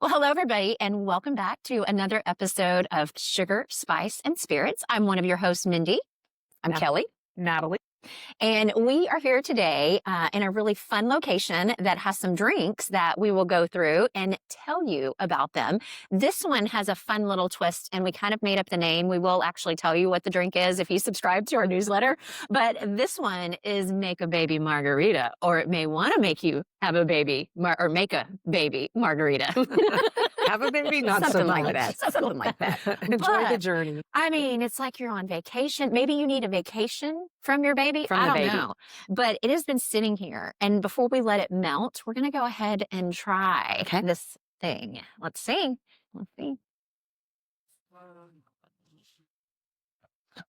Well, hello, everybody, and welcome back to another episode of Sugar, Spice, and Spirits. I'm one of your hosts, Mindy. I'm Kelly. Natalie. And we are here today in a really fun location that has some drinks that we will go through and tell you about them. This one has a fun little twist, and we kind of made up the name. We will actually tell you what the drink is if you subscribe to our newsletter. But this one is Make a Baby Margarita, or it may want to make you have a baby or make a baby margarita. Have a baby? Not Something so like much. that. Something like that. Enjoy the But, journey. I mean, it's like you're on vacation. Maybe you need a vacation from your baby. From I the don't baby. know. But it has been sitting here. And before we let it melt, we're going to go ahead and try this thing. Let's see. Let's see.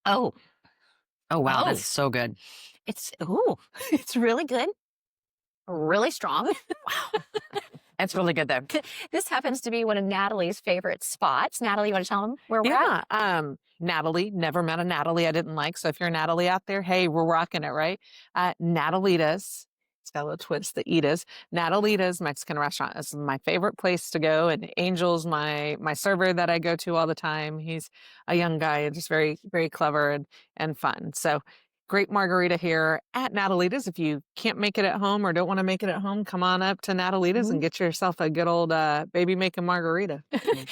Oh, Oh, wow. Oh. That's so good. it's really good. Really strong. It's really good, though. This happens to be one of Natalie's favorite spots. Natalie, you want to tell them where we're at? Yeah. Natalie, never met a Natalie I didn't like. So if you're a Natalie out there, hey, we're rocking it, right? Natalita's. It's got a little twist, the Eata's. Natalita's Mexican restaurant is my favorite place to go. And Angel's my server that I go to all the time. He's a young guy and just very, very clever and fun. So great margarita here at Natalita's. If you can't make it at home or don't want to make it at home, come on up to Natalita's and get yourself a good old baby making margarita.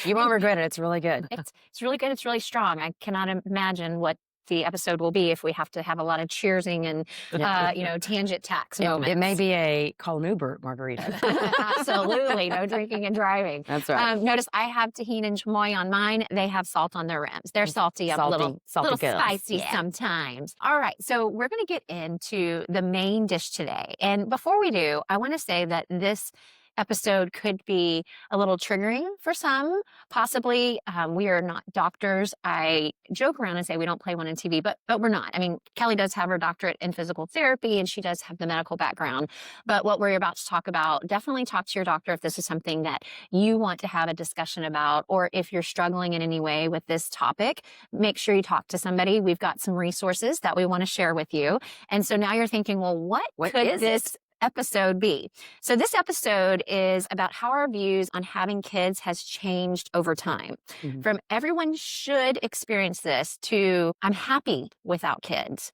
You won't regret it. It's really good. It's really good. It's really strong. I cannot imagine what the episode will be if we have to have a lot of cheersing and, tangent tax moments. It may be a call an Uber margarita. Absolutely. No drinking and driving. That's right. Notice I have tahini and chamoy on mine. They have salt on their rims. They're salty, a little salty spicy sometimes. All right. So we're going to get into the main dish today. And before we do, I want to say that this episode could be a little triggering for some, possibly. We are not doctors. I joke around and say we don't play one in TV, but we're not. I mean, Kelly does have her doctorate in physical therapy and she does have the medical background. But what we're about to talk about, definitely talk to your doctor if this is something that you want to have a discussion about, or if you're struggling in any way with this topic, make sure you talk to somebody. We've got some resources that we want to share with you. And so now you're thinking, well, what could this episode be? So this episode is about how our views on having kids has changed over time. Mhm. From everyone should experience this to I'm happy without kids.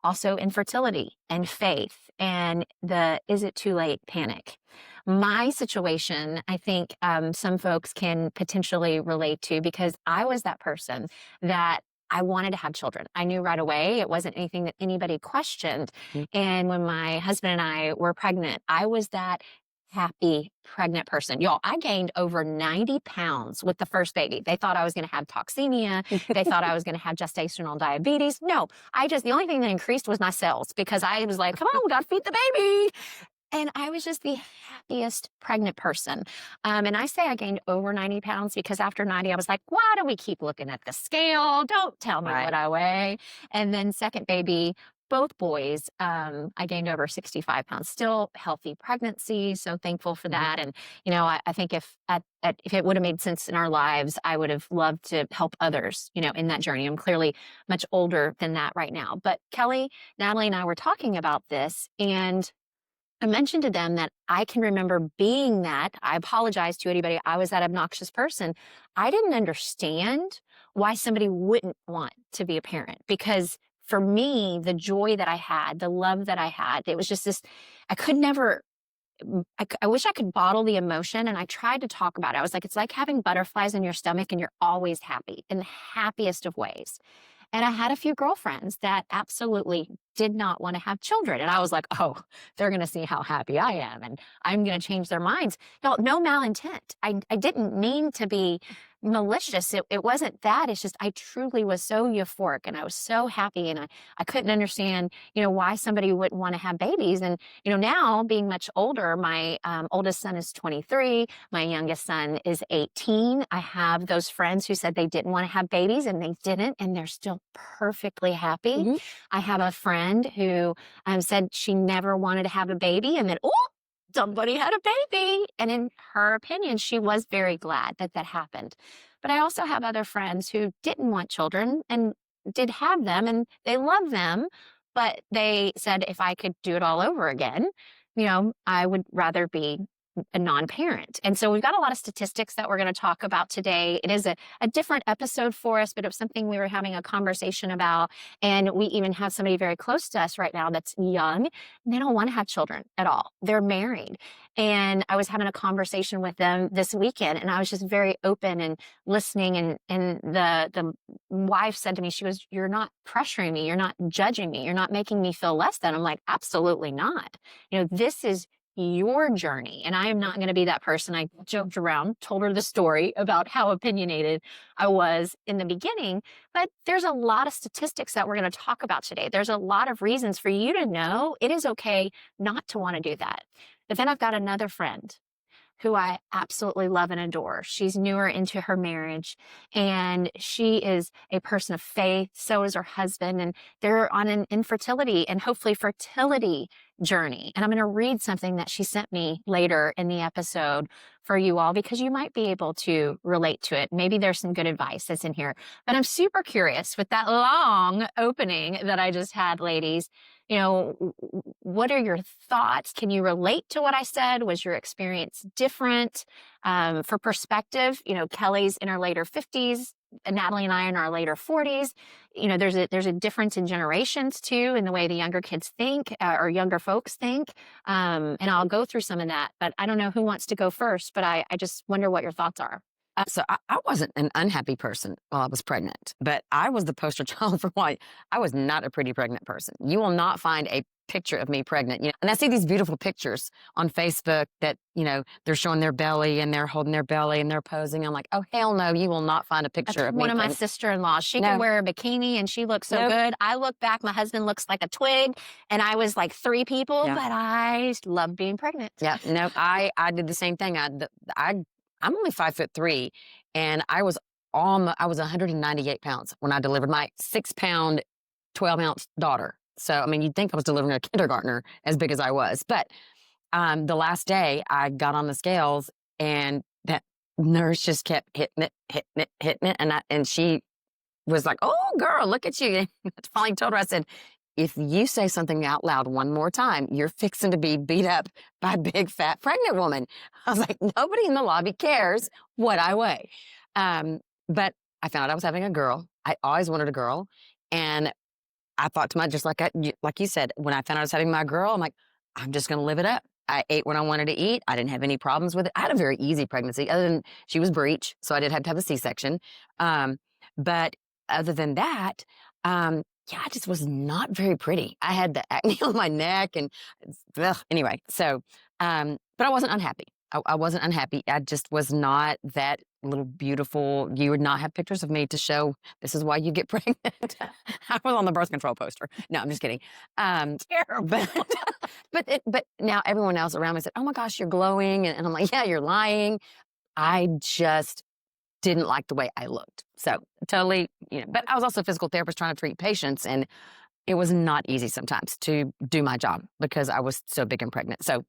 Also infertility and faith and the is it too late panic. My situation, I think some folks can potentially relate to because I was that person that I wanted to have children. I knew right away. It wasn't anything that anybody questioned. Mhm. And when my husband and I were pregnant, I was that happy pregnant person. Y'all, I gained over 90 pounds with the first baby. They thought I was going to have toxemia. They thought I was going to have gestational diabetes. No, the only thing that increased was my cells because I was like, come on, we got to feed the baby. And I was just the happiest pregnant person. And I say I gained over 90 pounds because after 90, I was like, why do we keep looking at the scale? Don't tell me what I weigh. And then second baby, both boys, I gained over 65 pounds, still healthy pregnancy. So thankful for that. And, I think if it would have made sense in our lives, I would have loved to help others, in that journey. I'm clearly much older than that right now. But Kelly, Natalie, and I were talking about this, and I mentioned to them that I can remember being that. I apologize to anybody. I was that obnoxious person. I didn't understand why somebody wouldn't want to be a parent because for me, the joy that I had, the love that I had, it was just this, I could never, I wish I could bottle the emotion. And I tried to talk about it. I was like, it's like having butterflies in your stomach and you're always happy in the happiest of ways. And I had a few girlfriends that absolutely did not want to have children. And I was like, oh, they're going to see how happy I am and I'm going to change their minds. No malintent. I didn't mean to be malicious. It wasn't that. It's just I truly was so euphoric and I was so happy and I couldn't understand, why somebody wouldn't want to have babies. And, now being much older, my oldest son is 23. My youngest son is 18. I have those friends who said they didn't want to have babies and they didn't, and they're still perfectly happy. Mm-hmm. I have a friend who said she never wanted to have a baby and then, somebody had a baby. And in her opinion, she was very glad that happened. But I also have other friends who didn't want children and did have them and they love them. But they said if I could do it all over again, I would rather be a non-parent. And so we've got a lot of statistics that we're going to talk about today. It is a different episode for us, but it was something we were having a conversation about. And we even have somebody very close to us right now that's young and they don't want to have children at all. They're married. And I was having a conversation with them this weekend and I was just very open and listening. And the wife said to me, she goes, "You're not pressuring me. You're not judging me. You're not making me feel less than." I'm like, absolutely not. This is your journey. And I am not going to be that person. I joked around, told her the story about how opinionated I was in the beginning, but there's a lot of statistics that we're going to talk about today. There's a lot of reasons for you to know it is okay not to want to do that. But then I've got another friend who I absolutely love and adore. She's newer into her marriage and she is a person of faith. So is her husband. And they're on an infertility and hopefully fertility journey. And I'm going to read something that she sent me later in the episode for you all because you might be able to relate to it. Maybe there's some good advice that's in here. But I'm super curious with that long opening that I just had, ladies. What are your thoughts? Can you relate to what I said? Was your experience different? For perspective, Kelly's in her later 50s, Natalie and I in our later 40s. There's a difference in generations too, in the way the younger kids think or younger folks think. And I'll go through some of that, but I don't know who wants to go first, but I just wonder what your thoughts are. So I wasn't an unhappy person while I was pregnant, but I was the poster child for why I was not a pretty pregnant person. You will not find a picture of me pregnant. And I see these beautiful pictures on Facebook that, they're showing their belly and they're holding their belly and they're posing. I'm like, oh, hell no, you will not find a picture of me. One of my sister-in-laws, she can wear a bikini and she looks so good. I look back, my husband looks like a twig and I was like 3 people, but I love being pregnant. Yeah, no, I did the same thing. I'm only 5'3", and I was 198 pounds when I delivered my 6-pound, 12-ounce daughter. So, you'd think I was delivering a kindergartner as big as I was. But the last day I got on the scales and that nurse just kept hitting it. And she was like, "Oh, girl, look at you." I finally told her, I said, "If you say something out loud one more time, you're fixing to be beat up by a big, fat, pregnant woman." I was like, nobody in the lobby cares what I weigh. But I found out I was having a girl. I always wanted a girl. And I thought to myself, just like you said, when I found out I was having my girl, I'm like, I'm just going to live it up. I ate when I wanted to eat. I didn't have any problems with it. I had a very easy pregnancy, other than she was breech, so I did have to have a C-section. But other than that, I just was not very pretty. I had the acne on my neck and anyway. So, but I wasn't unhappy. I wasn't unhappy. I just was not that little beautiful. You would not have pictures of me to show this is why you get pregnant. I was on the birth control poster. No, I'm just kidding. Terrible. But now everyone else around me said, "Oh my gosh, you're glowing." And I'm like, "Yeah, you're lying." I just didn't like the way I looked. So totally, but I was also a physical therapist trying to treat patients, and it was not easy sometimes to do my job because I was so big and pregnant. So,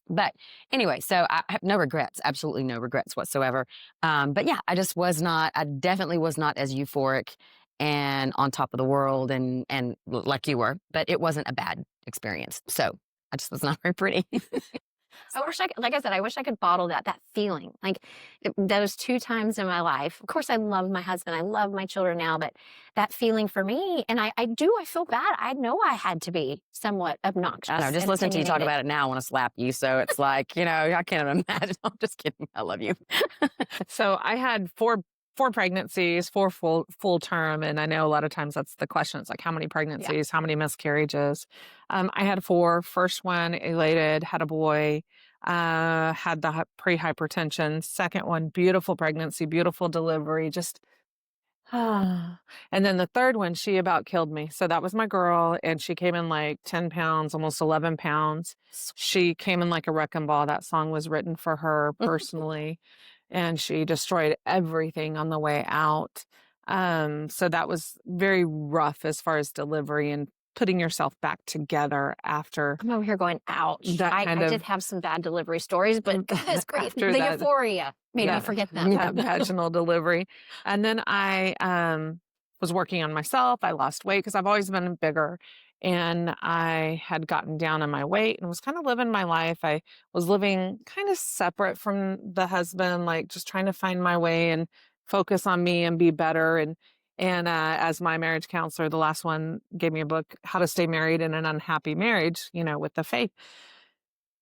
but anyway, so I have no regrets, absolutely no regrets whatsoever. But yeah, I definitely was not as euphoric and on top of the world and like you were, but it wasn't a bad experience. So I just was not very pretty. I wish I could bottle that feeling. Like those 2 times in my life. Of course, I love my husband. I love my children now, but that feeling for me, and I feel bad. I know I had to be somewhat obnoxious. I know, just listening to you talk about it now, I want to slap you. So it's like, I can't imagine. I'm just kidding. I love you. So I had four pregnancies, 4 full term. And I know a lot of times that's the question. It's like, how many pregnancies, how many miscarriages? I had 4. First one, elated, had a boy, had the pre-hypertension. Second one, beautiful pregnancy, beautiful delivery, just, and then the third one, she about killed me. So that was my girl. And she came in like 10 pounds, almost 11 pounds. She came in like a wrecking ball. That song was written for her personally. And she destroyed everything on the way out. So that was very rough as far as delivery and putting yourself back together after. I'm over here going, ouch. I did have some bad delivery stories, but goodness gracious, the euphoria made me forget them. Yeah, vaginal delivery. And then I was working on myself. I lost weight because I've always been bigger. and I had gotten down on my weight and was kind of living my life. I was living kind of separate from the husband, like just trying to find my way and focus on me and be better. And as my marriage counselor, the last one gave me a book, How to Stay Married in an Unhappy Marriage, with the faith.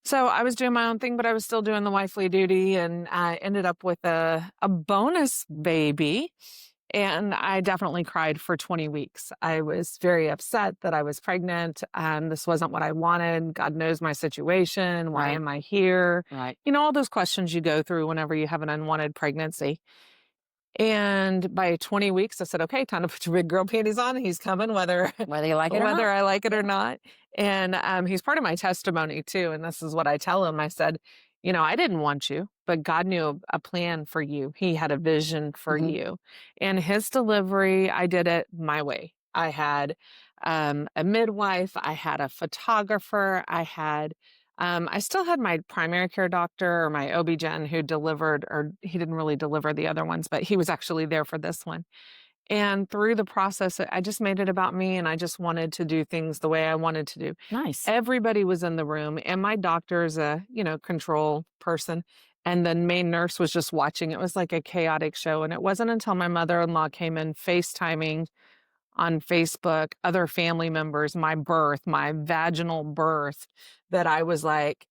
So I was doing my own thing, but I was still doing the wifely duty, and I ended up with a bonus baby. And I definitely cried for 20 weeks. I was very upset that I was pregnant. This wasn't what I wanted. God knows my situation. Why Right. am I here? Right. All those questions you go through whenever you have an unwanted pregnancy. And by 20 weeks, I said, okay, time to put your big girl panties on. He's coming, whether Whether you like it or whether not. I like it or not. And he's part of my testimony too. And this is what I tell him. I said, I didn't want you, but God knew a plan for you. He had a vision for Mhm. you. And his delivery, I did it my way. I had a midwife. I had a photographer. I still had my primary care doctor or my OB-GYN who delivered, or he didn't really deliver the other ones, but he was actually there for this one. And through the process, I just made it about me, and I just wanted to do things the way I wanted to do. Nice. Everybody was in the room, and my doctor's a, control person. And the main nurse was just watching. It was like a chaotic show. And it wasn't until my mother-in-law came in FaceTiming on Facebook, other family members, my vaginal birth, that I was like,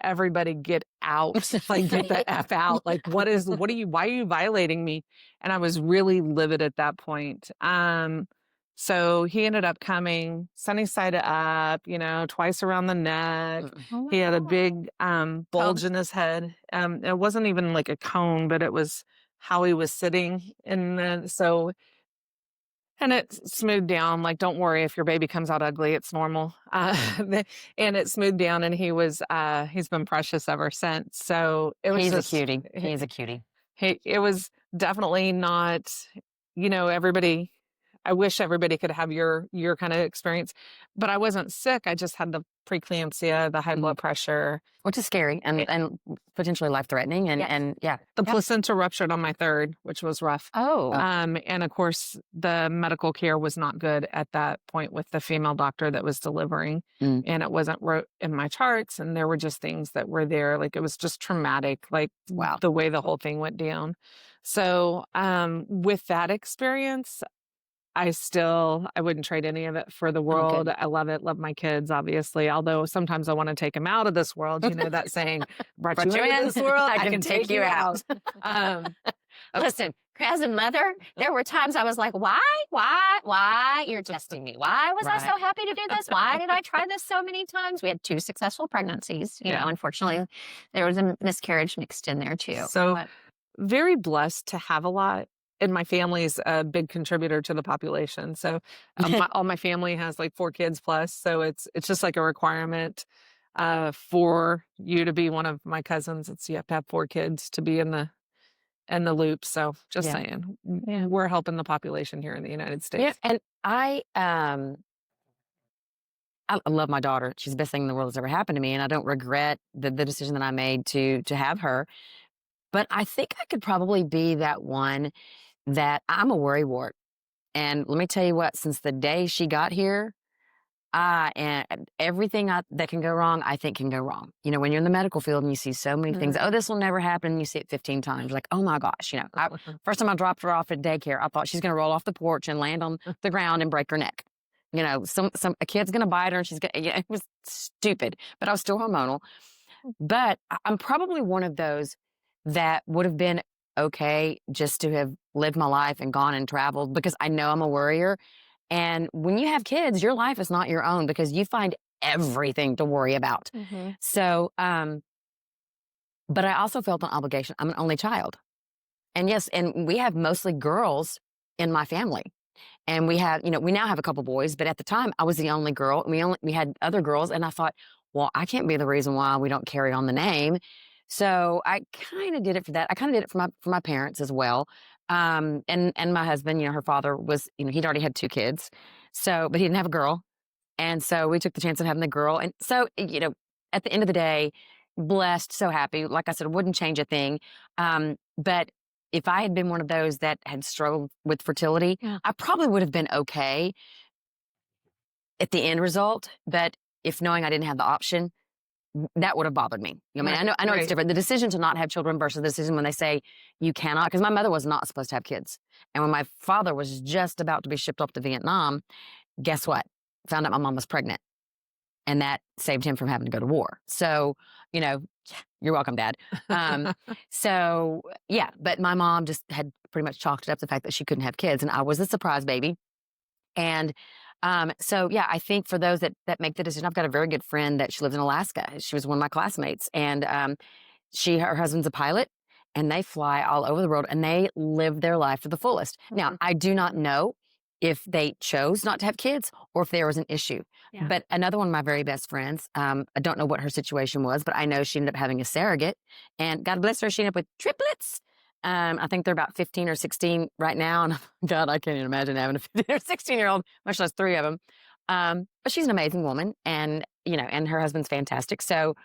everybody get out, like get the F out. Like, why are you violating me? And I was really livid at that point. So he ended up coming sunny side up, twice around the neck. Oh, He had a wow. big bulge in his head. It wasn't even like a cone, but it was how he was sitting. And then and it smoothed down, like, don't worry if your baby comes out ugly, it's normal. And it smoothed down, and he's been precious ever since. So it was He's a just, cutie. He's a cutie. it was definitely not, everybody, I wish everybody could have your kind of experience, but I wasn't sick. I just had the preeclampsia, the high blood pressure. Which is scary and potentially life-threatening. Yes. And yeah. The placenta ruptured on my third, which was rough. Oh, And of course, the medical care was not good at that point with the female doctor that was delivering. Mm. And it wasn't wrote in my charts. And there were just things that were there. Like, it was just traumatic, like Wow. the way the whole thing went down. So with that experience, I wouldn't trade any of it for the world. I love it. Love my kids, obviously. Although sometimes I want to take them out of this world. You know that saying, brought you into this world, I can take you out. listen, as a mother, there were times I was like, why? You're testing me. Why was I so happy to do this? Why did I try this so many times? We had 2 successful pregnancies. Unfortunately, there was a miscarriage mixed in there too. So very blessed to have a lot. And my family's a big contributor to the population. So all my family has like 4 kids plus. So it's just like a requirement for you to be one of my cousins. You have to have 4 kids to be in the loop. So just saying, we're helping the population here in the United States. Yeah, and I love my daughter. She's the best thing in the world that's ever happened to me, and I don't regret the decision that I made to have her. But I think I could probably be that one that I'm a worrywart. And let me tell you what, since the day she got here, and everything that can go wrong, I think can go wrong. When you're in the medical field and you see so many things, oh, this will never happen. And you see it 15 times. You're like, oh my gosh, first time I dropped her off at daycare, I thought she's going to roll off the porch and land on the ground and break her neck. A kid's going to bite her and she's going to, it was stupid, but I was still hormonal. But I'm probably one of those that would have been okay just to have lived my life and gone and traveled, because I know I'm a worrier. And when you have kids, your life is not your own because you find everything to worry about. Mm-hmm. So, but I also felt an obligation. I'm an only child. And yes, and we have mostly girls in my family. And we have, we now have a couple boys, but at the time I was the only girl, and we had other girls. And I thought, well, I can't be the reason why we don't carry on the name. So I kind of did it for that. I kind of did it for my parents as well. And my husband, her father was, he'd already had 2 kids. So, but he didn't have a girl. And so we took the chance of having the girl. And so, at the end of the day, blessed, so happy. Like I said, I wouldn't change a thing. But if I had been one of those that had struggled with fertility, I probably would have been okay. at the end result. But if knowing I didn't have the option, that would have bothered me. I mean, Right, I know right. it's different. The decision to not have children versus the decision when they say you cannot, because my mother was not supposed to have kids. And when my father was just about to be shipped off to Vietnam, guess what? Found out my mom was pregnant. And that saved him from having to go to war. So, you're welcome, Dad. So, yeah, but my mom just had pretty much chalked it up to the fact that she couldn't have kids. And I was a surprise baby. And so, yeah, I think for those that make the decision, I've got a very good friend that she lives in Alaska. She was one of my classmates. And her husband's a pilot. And they fly all over the world and they live their life to the fullest. Mm-hmm. Now, I do not know if they chose not to have kids or if there was an issue. Yeah. But another one of my very best friends, I don't know what her situation was, but I know she ended up having a surrogate. And God bless her, she ended up with triplets. I think they're about 15 or 16 right now. And God, I can't even imagine having a 15 or 16-year-old, much less 3 of them. But she's an amazing woman. And, and her husband's fantastic. So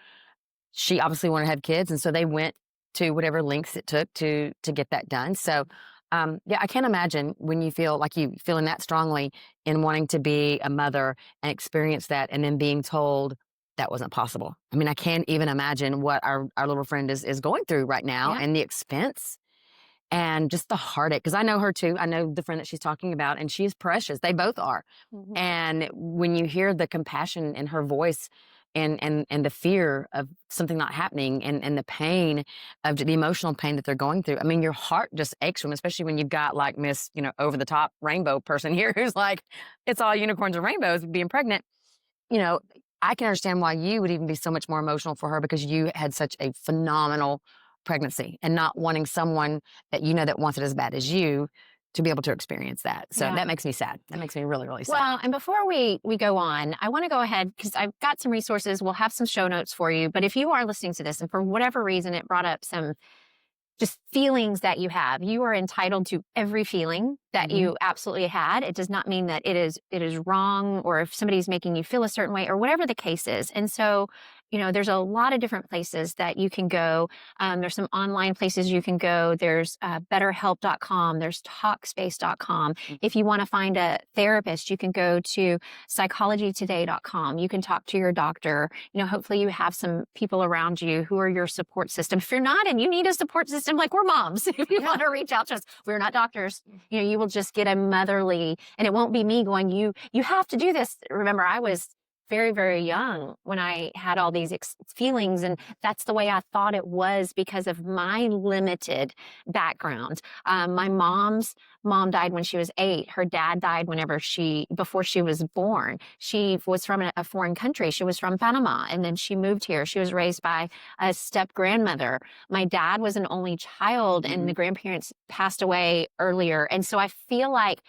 she obviously wanted to have kids. And so they went to whatever lengths it took to get that done. So yeah, I can't imagine when you feel like you feeling that strongly in wanting to be a mother and experience that and then being told that wasn't possible. I mean, I can't even imagine what our little friend is going through right now and the expense and just the heartache. Because I know her too. I know the friend that she's talking about and she's precious. They both are. Mm-hmm. And when you hear the compassion in her voice and the fear of something not happening and the pain of the emotional pain that they're going through. I mean, your heart just aches for them, especially when you've got like Miss, over the top rainbow person here who's like, it's all unicorns and rainbows being pregnant. I can understand why you would even be so much more emotional for her because you had such a phenomenal pregnancy and not wanting someone that that wants it as bad as you to be able to experience that. So that makes me sad. That makes me really, really sad. Well, and before we go on, I want to go ahead because I've got some resources. We'll have some show notes for you. But if you are listening to this and for whatever reason it brought up some just feelings that you have, you are entitled to every feeling that you absolutely had. It does not mean that it is wrong or if somebody's making you feel a certain way or whatever the case is. And so, there's a lot of different places that you can go. There's some online places you can go. There's BetterHelp.com. There's Talkspace.com. If you want to find a therapist, you can go to PsychologyToday.com. You can talk to your doctor. Hopefully you have some people around you who are your support system. If you're not and you need a support system, like we're moms, if you want to reach out to us, we're not doctors. You will just get a motherly, and it won't be me going, you have to do this. Remember, I was very, very young when I had all these feelings. And that's the way I thought it was because of my limited background. My mom's mom died when she was 8. Her dad died before she was born. She was from a foreign country. She was from Panama. And then she moved here. She was raised by a step grandmother. My dad was an only child and the grandparents passed away earlier. And so I feel like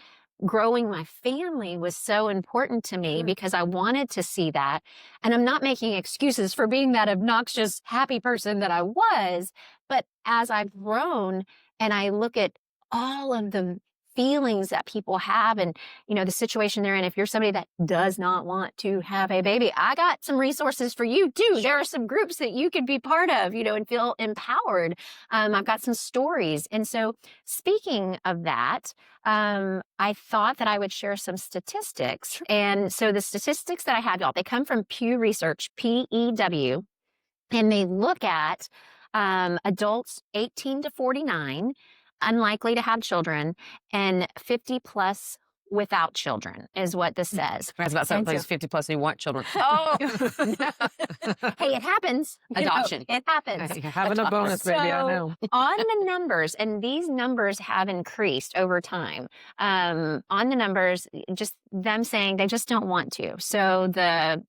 growing my family was so important to me because I wanted to see that. And I'm not making excuses for being that obnoxious, happy person that I was. But as I've grown and I look at all of the feelings that people have and, the situation they're in, if you're somebody that does not want to have a baby, I got some resources for you too. There are some groups that you could be part of, and feel empowered. I've got some stories. And so speaking of that, I thought that I would share some statistics. And so the statistics that I have, y'all, they come from Pew Research, PEW, and they look at adults 18 to 49, unlikely to have children, and 50 plus without children is what this says. I was about to say, 50 plus who want children. Oh, hey, it happens. Adoption. It happens. Having a bonus, baby, I know. On the numbers, and these numbers have increased over time. On the numbers, just them saying they just don't want to. So the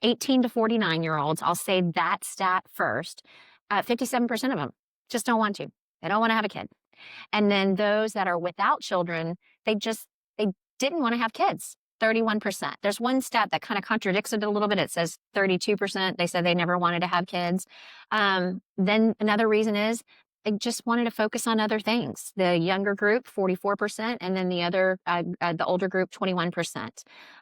18 to 49-year-olds, I'll say that stat first, 57% of them just don't want to. They don't want to have a kid. And then those that are without children, they didn't want to have kids, 31%. There's one stat that kind of contradicts it a little bit. It says 32%. They said they never wanted to have kids. Then another reason is they just wanted to focus on other things. The younger group, 44%, and then the older group, 21%.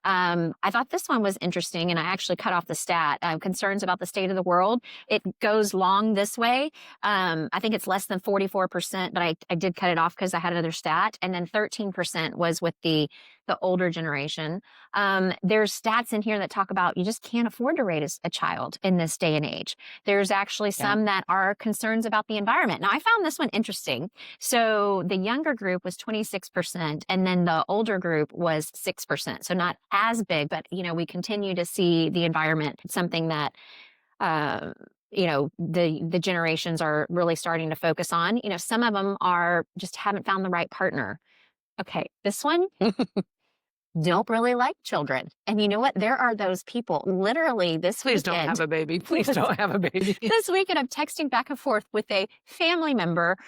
I thought this one was interesting, and I actually cut off the stat. Concerns about the state of the world. It goes long this way. I think it's less than 44%, but I did cut it off because I had another stat. And then 13% was with the the older generation. There's stats in here that talk about you just can't afford to raise a child in this day and age. There's actually some that are concerns about the environment. Now, I found this one interesting. So the younger group was 26%, and then the older group was 6%. So not as big, but, we continue to see the environment, something that, the generations are really starting to focus on. Some of them are just haven't found the right partner. Okay, this one don't really like children. And you know what? There are those people literally this Please weekend. don't have a baby. Please don't have a baby. This weekend, I'm texting back and forth with a family member,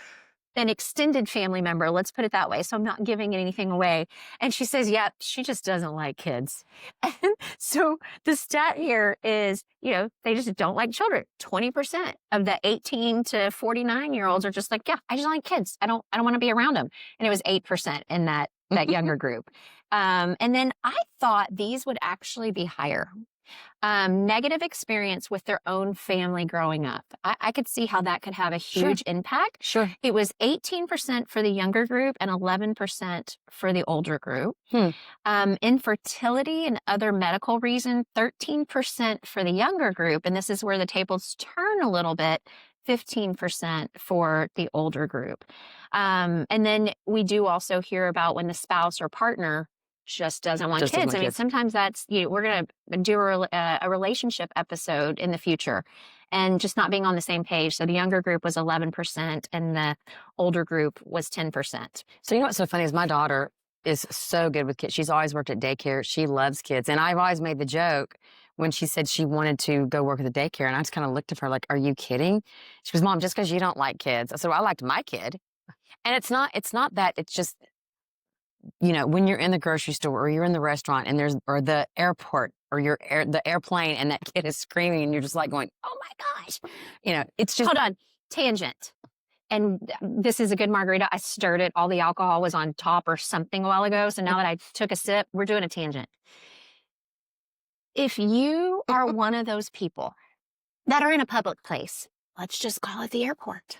an extended family member, let's put it that way. So I'm not giving anything away. And she says, yeah, she just doesn't like kids. And so the stat here is, they just don't like children. 20% of the 18 to 49-year-olds are just like, yeah, I just don't like kids. I don't want to be around them. And it was 8% in that younger group. And then I thought these would actually be higher. Negative experience with their own family growing up. I could see how that could have a huge impact. Sure. It was 18% for the younger group and 11% for the older group. Infertility and other medical reasons, 13% for the younger group. And this is where the tables turn a little bit. 15% for the older group. And then we do also hear about when the spouse or partner just doesn't want kids. I mean, sometimes that's, we're going to do a relationship episode in the future and just not being on the same page. So the younger group was 11% and the older group was 10%. So what's so funny is my daughter is so good with kids. She's always worked at daycare. She loves kids. And I've always made the joke when she said she wanted to go work at the daycare. And I just kind of looked at her like, are you kidding? She goes, Mom, just because you don't like kids. I said, well, I liked my kid. And it's not that, it's just, when you're in the grocery store or you're in the restaurant and or the airport or the airplane and that kid is screaming and you're just like going, oh my gosh, it's just. Hold on, tangent. And this is a good margarita. I stirred it. All the alcohol was on top or something a while ago. So now that I took a sip, we're doing a tangent. If you are one of those people that are in a public place, let's just call it the airport,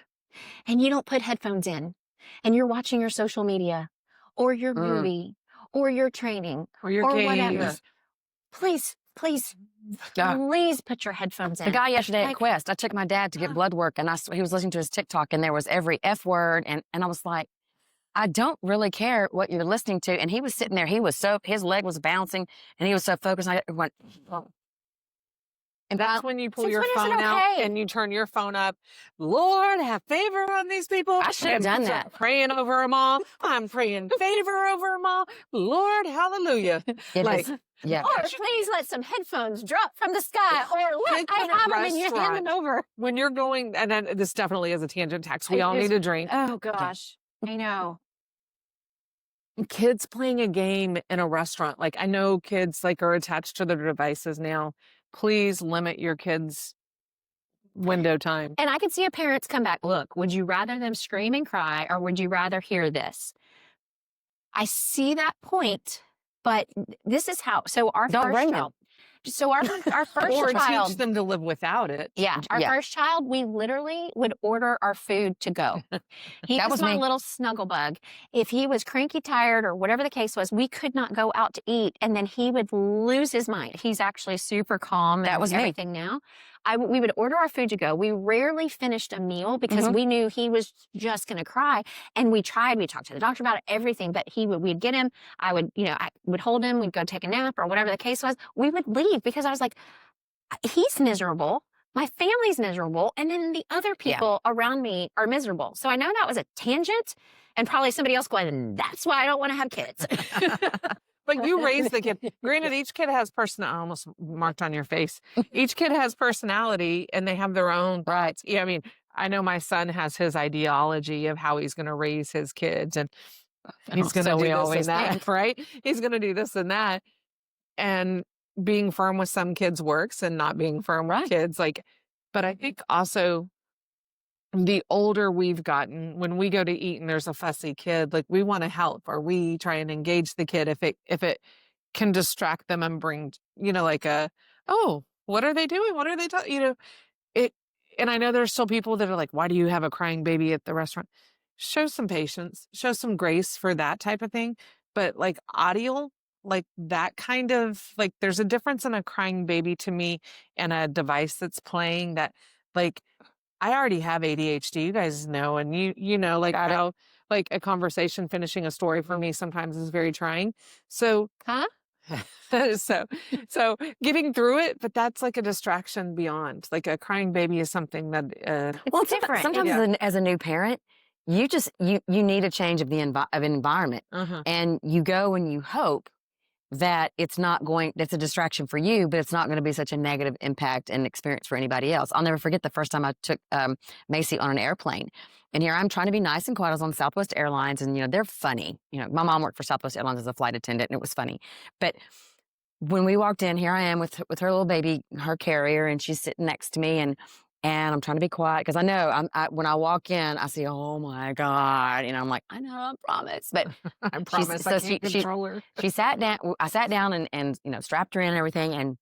and you don't put headphones in and you're watching your social media or your movie or your training or your whatever, please put your headphones in. The guy yesterday at Quest, I took my dad to get blood work and he was listening to his TikTok and there was every F word. And I was like, I don't really care what you're listening to. And he was sitting there, his leg was bouncing and he was so focused. I went, oh. And that's when you pull your phone out and you turn your phone up. Lord, have favor on these people. I should have done that. Praying over them all. I'm praying favor over them all. Lord, hallelujah. Yeah. Or please let some headphones drop from the sky. Or look, I have them and you hand them over. When you're going, and then this definitely is a tangent text. We all need a drink. Oh, gosh. I know. Kids playing a game in a restaurant. Like, I know kids are attached to their devices now. Please limit your kids' window time. And I could see a parents come back, look, would you rather them scream and cry or would you rather hear this? I see that point, but this is how, so our first child. So our first or child. teach them to live without it. Yeah. Our first child, we literally would order our food to go. He was my little snuggle bug. If he was cranky, tired, or whatever the case was, we could not go out to eat. And then he would lose his mind. He's actually super calm. That was everything now. We would order our food to go. We rarely finished a meal because we knew he was just going to cry. And we talked to the doctor about it, everything, but we'd get him. I would hold him. We'd go take a nap or whatever the case was. We would leave because I was like, he's miserable. My family's miserable. And then the other people around me are miserable. So I know that was a tangent and probably somebody else going, that's why I don't want to have kids. But you raise the kid. Granted, each kid has personality. I almost marked on your face. Each kid has personality and they have their own. Right. Yeah, I mean, I know my son has his ideology of how he's going to raise his kids and he's going to do this and that, right? He's going to do this and that. And being firm with some kids works and not being firm with kids. But I think also the older we've gotten, when we go to eat and there's a fussy kid, we want to help or we try and engage the kid if it can distract them and bring, oh, what are they doing? What are they talking? And I know there's still people that are like, why do you have a crying baby at the restaurant? Show some patience, show some grace for that type of thing. but like audio, like that kind of like there's a difference in a crying baby to me and a device that's playing that like I already have ADHD, you guys know, and you know like Got it. how like a conversation finishing a story for me sometimes is very trying. So Huh? so getting through it, but that's like a distraction beyond. Like a crying baby is something that It's different. Sometimes as a new parent, you just you need a change of the environment, uh-huh. and you go and you hope that it's a distraction for you, but it's not going to be such a negative impact and experience for anybody else. I'll never forget the first time I took Macy on an airplane. And here I'm trying to be nice and quiet. I was on Southwest Airlines, and they're funny. My mom worked for Southwest Airlines as a flight attendant, and it was funny. But when we walked in, here I am with her little baby, her carrier, and she's sitting next to me, and I'm trying to be quiet because I know when I walk in, I see, oh my God, I'm like, I know, I promise, but I promise I can't control her. She sat down. I sat down and strapped her in and everything, and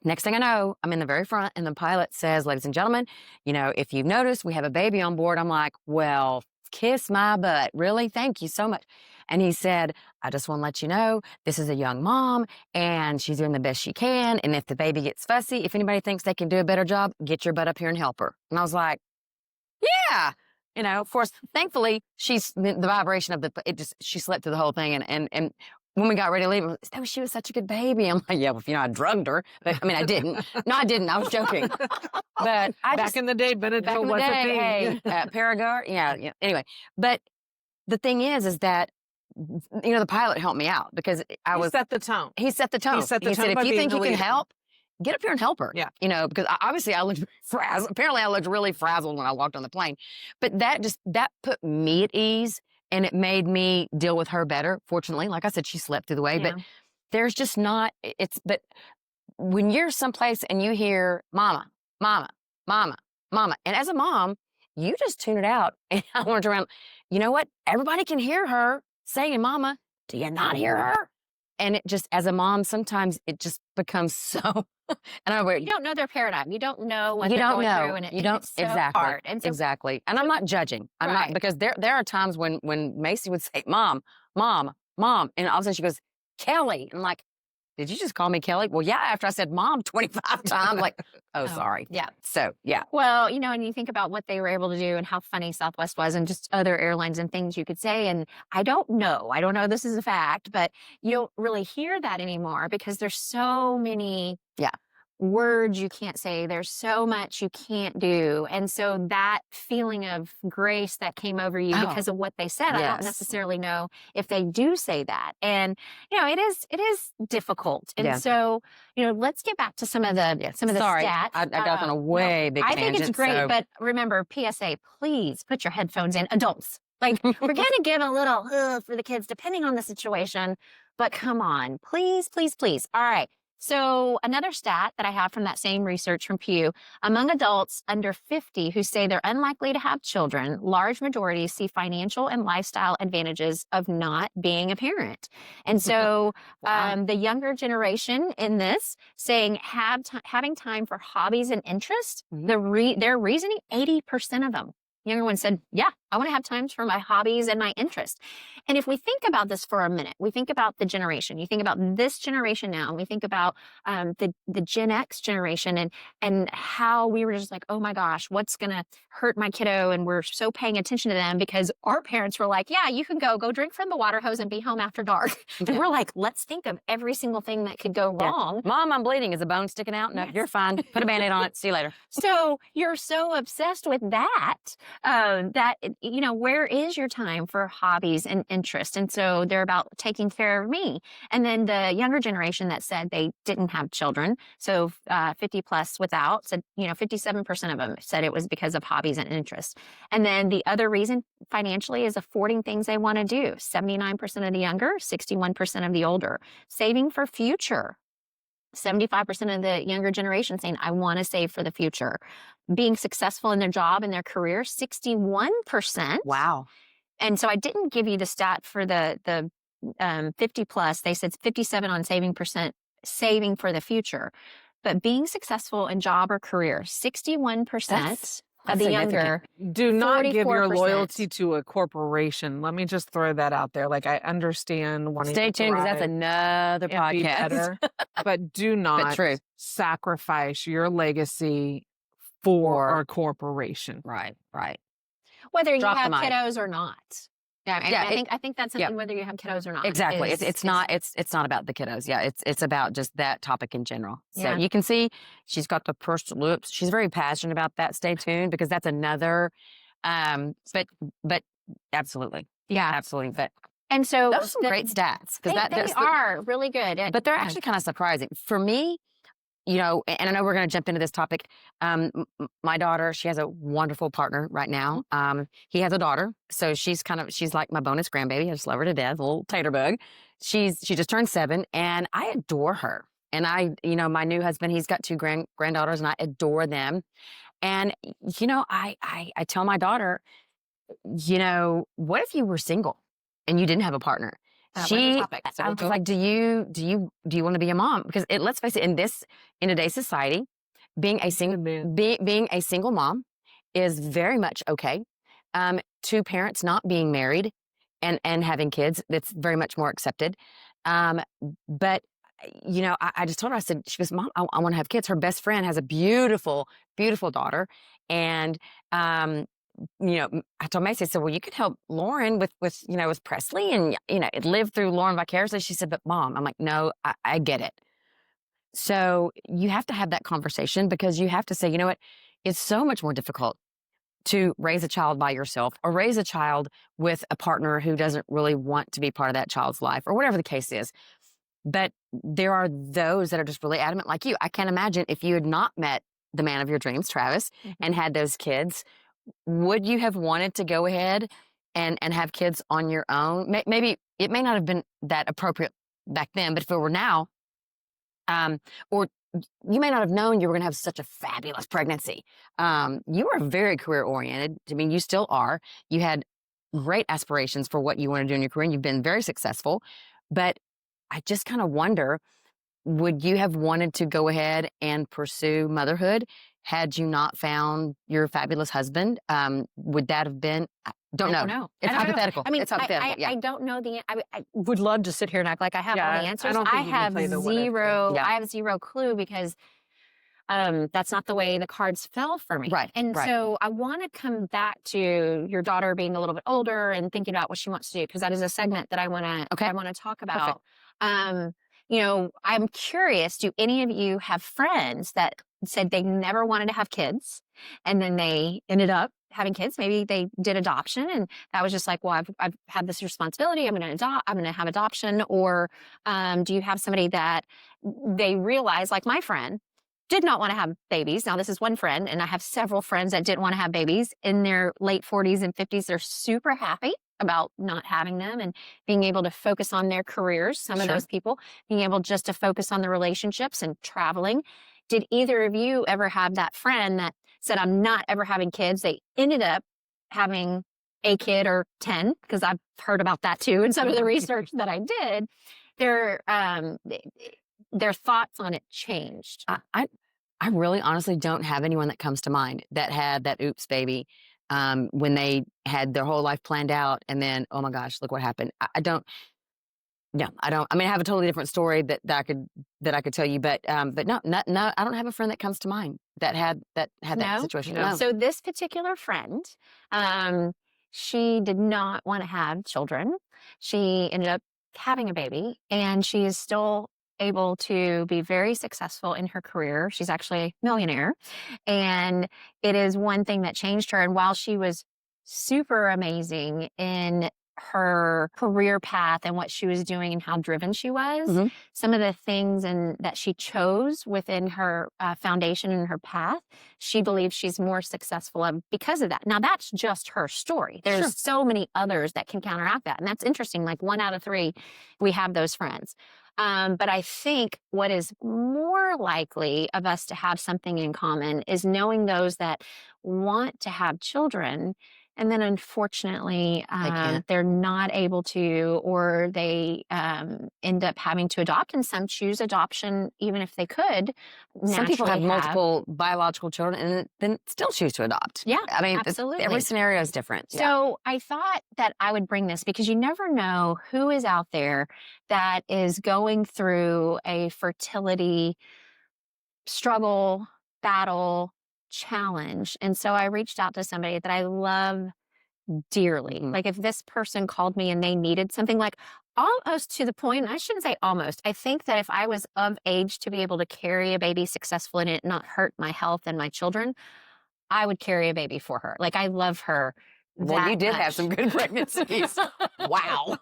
next thing I know, I'm in the very front, and the pilot says, ladies and gentlemen, if you've noticed, we have a baby on board. I'm like, well, kiss my butt. Really? Thank you so much. And he said, I just want to let you know, this is a young mom, and she's doing the best she can. And if the baby gets fussy, if anybody thinks they can do a better job, get your butt up here and help her. And I was like, yeah. Of course, thankfully, the vibration of she slept through the whole thing. And when we got ready to leave, she was such a good baby. I'm like, yeah, well, I drugged her. But I mean, I didn't. No, I didn't. I was joking. But back in the day, Benadryl was a thing. Hey, Paragard. Yeah. Anyway, but the thing is that, the pilot helped me out because He set the tone. He set the tone. He said, if you think you can help, get up here and help her. Yeah. Because obviously I looked frazzled. Apparently I looked really frazzled when I walked on the plane. But that put me at ease, and it made me deal with her better. Fortunately, like I said, she slept through the way. Yeah. But there's just but when you're someplace and you hear mama, mama, mama, mama, and as a mom, you just tune it out. And I went around, you know what? Everybody can hear her saying, mama, do you not hear her? And it just, as a mom, sometimes it just becomes so. You don't know their paradigm. You don't know what they're going through, and it's so hard. And so, exactly. And I'm not judging. I'm not, because there are times when Macy would say, mom, mom, mom, and all of a sudden she goes, Kelly. I'm like, did you just call me Kelly? Well, yeah, after I said mom 25 times, like, oh, sorry. Yeah. So, yeah. Well, and you think about what they were able to do and how funny Southwest was and just other airlines and things you could say. And I don't know this is a fact, but you don't really hear that anymore because there's so many words you can't say. There's so much you can't do. And so that feeling of grace that came over you because of what they said, I don't necessarily know if they do say that. And, it is difficult. And so, let's get back to some of the stats. I got on a way big tangent. I think it's great, but remember, PSA, please put your headphones in, adults. Like, we're going to give a little for the kids, depending on the situation, but come on, please, please, please. All right. So another stat that I have from that same research from Pew, among adults under 50 who say they're unlikely to have children, large majorities see financial and lifestyle advantages of not being a parent. And so the younger generation in this saying having time for hobbies and interests, their reasoning, 80% of them. Younger one said, yeah, I want to have times for my hobbies and my interests. And if we think about this for a minute, we think about the generation. You think about this generation now, and we think about the Gen X generation and how we were just like, oh my gosh, what's going to hurt my kiddo? And we're so paying attention to them because our parents were like, yeah, you can go drink from the water hose and be home after dark. And we're like, let's think of every single thing that could go wrong. Mom, I'm bleeding. Is a bone sticking out? No, you're fine. Put a Band-Aid on it. See you later. So you're so obsessed with that, where is your time for hobbies and interests? And so they're about taking care of me. And then the younger generation that said they didn't have children, so 50 plus without, said, 57% of them said it was because of hobbies and interests. And then the other reason financially is affording things they want to do. 79% of the younger, 61% of the older. Saving for future. 75% of the younger generation saying, I want to save for the future. Being successful in their job and their career, 61%. Wow. And so I didn't give you the stat for the 50 plus. They said 57 on saving for the future. But being successful in job or career, 61%. of That's the significant. younger. Do not give your 44%. loyalty to a corporation. Let me just throw that out there. Like, I understand wanting Stay to tuned because that's thrive another and be podcast. better, but do not true. sacrifice your legacy for a corporation. Right, right. Whether you Drop the have mic. kiddos or not. Yeah, Yeah, I think that's something whether you have kiddos or not. Exactly. is- It's not about the kiddos. Yeah, it's about just that topic in general. So Yeah. you can see she's got the pursed lips. She's very passionate about that. Stay tuned because that's another. But absolutely, Yeah. absolutely. But And so those are some great stats because they are really good. but they're actually kind of surprising for me. You know, and I know we're going to jump into this topic. My daughter, she has a wonderful partner right now. He has a daughter, so she's like my bonus grandbaby. I just love her to death, a little tater bug. She just turned 7, and I adore her. And my new husband, he's got 2 granddaughters, and I adore them. And I tell my daughter, what if you were single and you didn't have a partner? I was like, do you want to be a mom? Because let's face it, in today's society, being a single mom is very much okay. 2 parents not being married and having kids, that's very much more accepted. But I just told her, I said, she goes, Mom, I want to have kids. Her best friend has a beautiful, beautiful daughter, and I told Macy, I said, well, you could help Lauren with Presley and, live through Lauren vicariously. She said, but Mom, I'm like, no, I get it. So you have to have that conversation because you have to say, you know what, it's so much more difficult to raise a child by yourself or raise a child with a partner who doesn't really want to be part of that child's life or whatever the case is. But there are those that are just really adamant like you. I can't imagine if you had not met the man of your dreams, Travis, and had those kids, would you have wanted to go ahead and have kids on your own? Maybe it may not have been that appropriate back then, but if it were now, or you may not have known you were going to have such a fabulous pregnancy. You were very career oriented. I mean, you still are. You had great aspirations for what you want to do in your career, and you've been very successful. But I just kind of wonder, would you have wanted to go ahead and pursue motherhood had you not found your fabulous husband? Would that have been? I don't know. It's hypothetical. I mean, it's hypothetical. I don't know I would love to sit here and act like I have all the answers. I have zero. I have zero clue because that's not the way the cards fell for me. Right. And right. so I want to come back to your daughter being a little bit older and thinking about what she wants to do because that is a segment that I want to talk about. I'm curious, do any of you have friends that said they never wanted to have kids and then they ended up having kids? Maybe they did adoption and that was just like, well, I've had this responsibility. I'm going to have adoption. Or do you have somebody that they realized, like my friend, did not want to have babies. Now, this is one friend, and I have several friends that didn't want to have babies in their late 40s and 50s. They're super happy about not having them and being able to focus on their careers. Some of those people being able just to focus on the relationships and traveling. Did either of you ever have that friend that said, I'm not ever having kids? They ended up having a kid or 10, because I've heard about that too. And some of the research that I did, their thoughts on it changed. I really honestly don't have anyone that comes to mind that had that oops baby when they had their whole life planned out and then, oh my gosh, look what happened. I don't. I don't. I mean, I have a totally different story that I could tell you, but no, I don't have a friend that comes to mind that had that situation. No. So this particular friend, she did not want to have children. She ended up having a baby, and she is still able to be very successful in her career. She's actually a millionaire, and it is one thing that changed her. And while she was super amazing in her career path and what she was doing and how driven she was, some of the things that she chose within her foundation and her path, she believes she's more successful of because of that. Now, that's just her story. There's so many others that can counteract that. And that's interesting. Like 1 out of 3, we have those friends. But I think what is more likely of us to have something in common is knowing those that want to have children And then unfortunately, can't. they're not able to, or they end up having to adopt, and some choose adoption even if they could. Some people have naturally multiple biological children and then still choose to adopt. Yeah, I mean, absolutely. every scenario is different. So I thought that I would bring this because you never know who is out there that is going through a fertility struggle, battle, challenge. And so I reached out to somebody that I love dearly. Mhm. Like if this person called me and they needed something, like almost to the point, I shouldn't say almost, I think that if I was of age to be able to carry a baby successfully and it not hurt my health and my children, I would carry a baby for her. Like I love her. Well, you that did have much. some good pregnancies. Wow.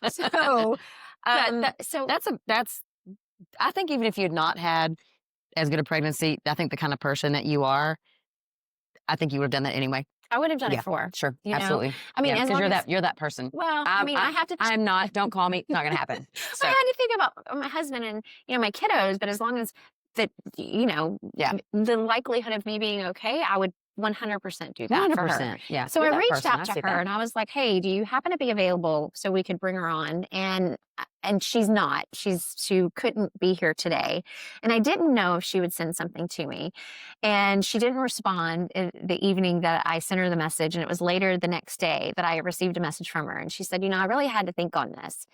So, That's I think even if you had not had as good a pregnancy, I think the kind of person that you are, I think you would have done that anyway. I would have done Yeah, it for her. Sure. You know? Absolutely. I mean, as because long as, you're that person. well, I mean, I have to. I'm not. Don't call me. It's not going to happen. So I had to think about my husband and my kiddos, but as long as that, Yeah. the likelihood of me being okay, I would 100% do that for her. 100%. Yeah. So You're I that reached person. out I to see her that. and I was like, "Hey, do you happen to be available so we could bring her on?" And she's not. She couldn't be here today, and I didn't know if she would send something to me, and she didn't respond in the evening that I sent her the message, and it was later the next day that I received a message from her, and she said, "I really had to think on this."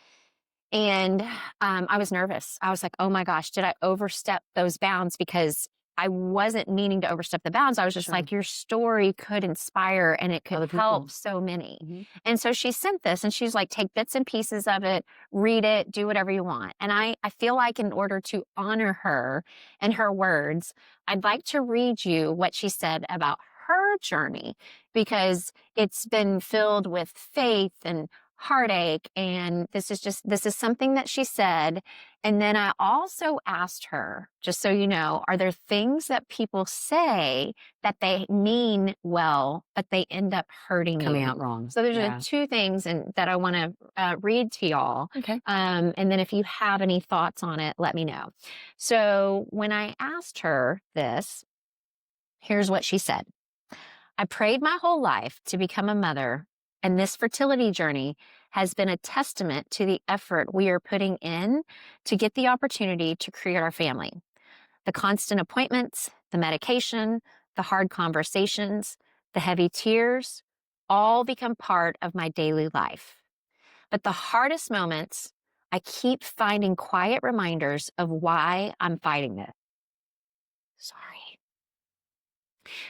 And I was nervous. I was like, oh my gosh, did I overstep those bounds? Because I wasn't meaning to overstep the bounds. I was just Sure. like, your story could inspire and it Other could people. help so many. Mhm. And so she sent this and she's like, take bits and pieces of it, read it, do whatever you want. And I feel like in order to honor her and her words, I'd like to read you what she said about her journey because it's been filled with faith and heartache. And this is something that she said. And then I also asked her, just so you know, are there things that people say that they mean well, but they end up hurting Coming you? out wrong. So there's Yeah. two things that I want to read to y'all. Okay. And then if you have any thoughts on it, let me know. So when I asked her this, here's what she said. I prayed my whole life to become a mother, and this fertility journey has been a testament to the effort we are putting in to get the opportunity to create our family. The constant appointments, the medication, the hard conversations, the heavy tears, all become part of my daily life. But the hardest moments, I keep finding quiet reminders of why I'm fighting it. Sorry.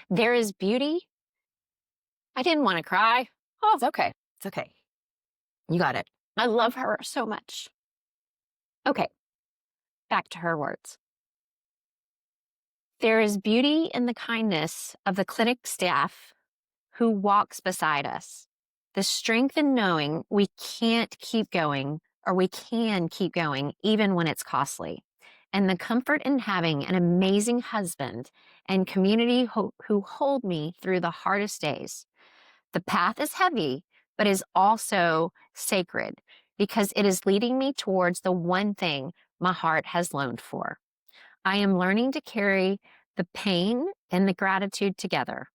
There is beauty. I didn't want to cry. Oh, it's okay. It's okay. You got it. I love her so much. Okay, back to her words. There is beauty in the kindness of the clinic staff who walks beside us. The strength in knowing we can't keep going or we can keep going even when it's costly. And the comfort in having an amazing husband and community who hold me through the hardest days. The path is heavy, but is also sacred because it is leading me towards the one thing my heart has longed for. I am learning to carry the pain and the gratitude together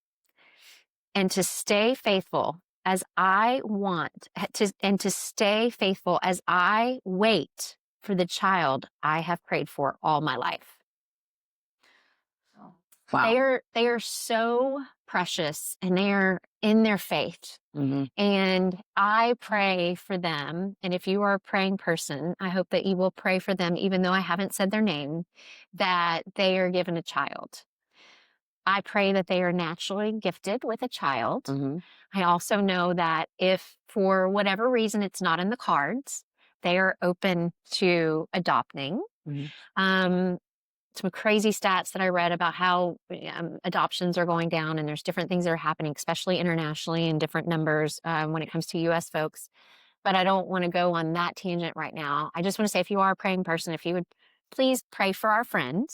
and to stay faithful as I want to, and to stay faithful as I wait for the child I have prayed for all my life. Wow. They are so precious and they are in their faith. Mm-hmm. And I pray for them. And if you are a praying person, I hope that you will pray for them, even though I haven't said their name, that they are given a child. I pray that they are naturally gifted with a child. Mm-hmm. I also know that if for whatever reason it's not in the cards, they are open to adopting. Mm-hmm. Some crazy stats that I read about how adoptions are going down and there's different things that are happening, especially internationally in different numbers when it comes to U.S. folks. But I don't want to go on that tangent right now. I just want to say if you are a praying person, if you would please pray for our friend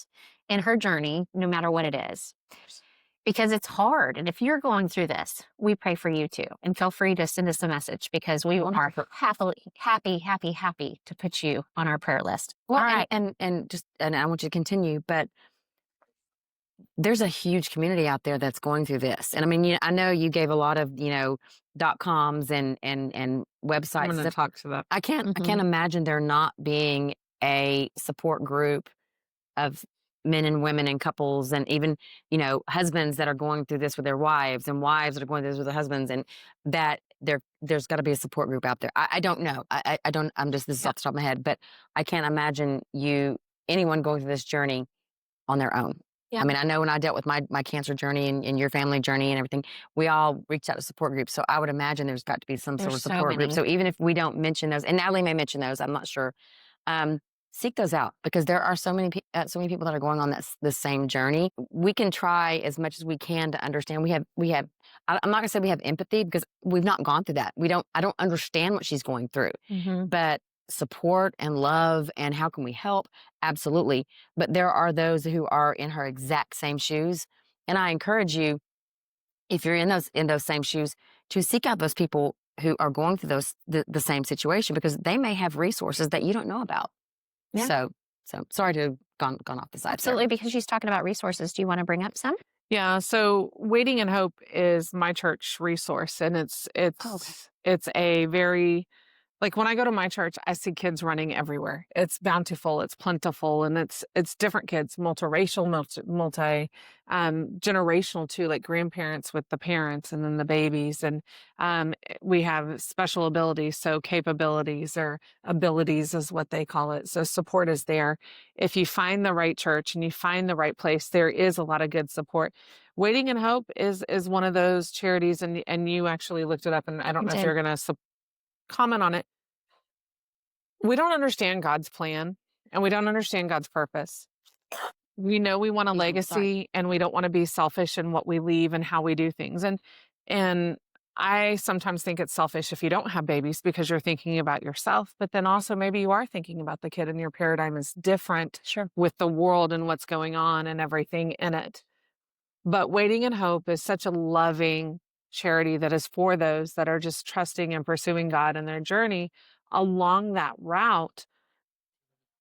in her journey, no matter what it is. Because it's hard. And if you're going through this, we pray for you too. And feel free to send us a message because we are happy to put you on our prayer list. Well, all right. and I want you to continue, but there's a huge community out there that's going through this. And I mean, I know you gave a lot of, .coms and I'm websites. going to talk to that. I can't imagine there not being a support group of men and women and couples and even, husbands that are going through this with their wives and wives that are going through this with their husbands, and that there's got to be a support group out there. I don't know. I don't, this is off the top of my head, but I can't imagine anyone going through this journey on their own. Yeah. I mean, I know when I dealt with my cancer journey and your family journey and everything, we all reached out to support groups. So I would imagine there's got to be some sort of There's so support group. many. So even if we don't mention those, and Natalie may mention those, I'm not sure. Seek those out, because there are so many people that are going on the same journey. We can try as much as we can to understand. We have. I'm not gonna say we have empathy, because we've not gone through that. I don't understand what she's going through, but support and love and how can we help? Absolutely. But there are those who are in her exact same shoes, and I encourage you, if you're in those same shoes, to seek out those people who are going through the same situation, because they may have resources that you don't know about. Yeah. So sorry to have gone off the side. Absolutely, because she's talking about resources. Do you want to bring up some? Yeah. So Waiting in Hope is my church resource, and it's a very, like, when I go to my church, I see kids running everywhere. It's bountiful, it's plentiful, and it's different kids, multiracial, multi generational too, like grandparents with the parents and then the babies. And we have special abilities, so capabilities or abilities is what they call it. So support is there. If you find the right church and you find the right place, there is a lot of good support. Waiting in Hope is one of those charities, and you actually looked it up, and I don't know if you're going to comment on it. We don't understand God's plan, and we don't understand God's purpose. We know we want a legacy, and we don't want to be selfish in what we leave and how we do things. And I sometimes think it's selfish if you don't have babies, because you're thinking about yourself, but then also maybe you are thinking about the kid, and your paradigm is different with the world and what's going on and everything in it. But Waiting in Hope is such a loving charity that is for those that are just trusting and pursuing God in their journey. Along that route,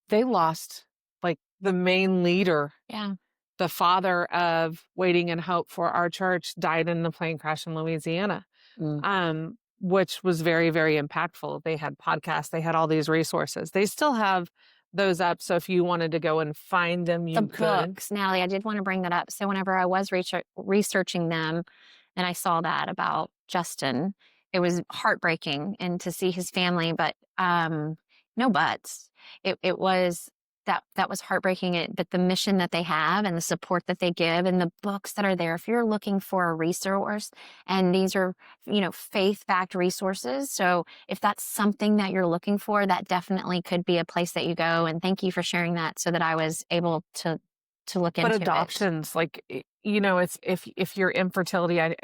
they lost, like, the main leader. Yeah. The father of Waiting in Hope for our church died in the plane crash in Louisiana, which was very, very impactful. They had podcasts, they had all these resources. They still have those up. So if you wanted to go and find them, you could. Books, Natalie, I did want to bring that up. So whenever I was researching them, and I saw that about Justin, it was heartbreaking, and to see his family, but no buts. It was that was heartbreaking. But the mission that they have and the support that they give and the books that are there, if you're looking for a resource, and these are, faith-backed resources. So if that's something that you're looking for, that definitely could be a place that you go. And thank you for sharing that, so that I was able to look into it. But adoptions, like, it's if you're infertility,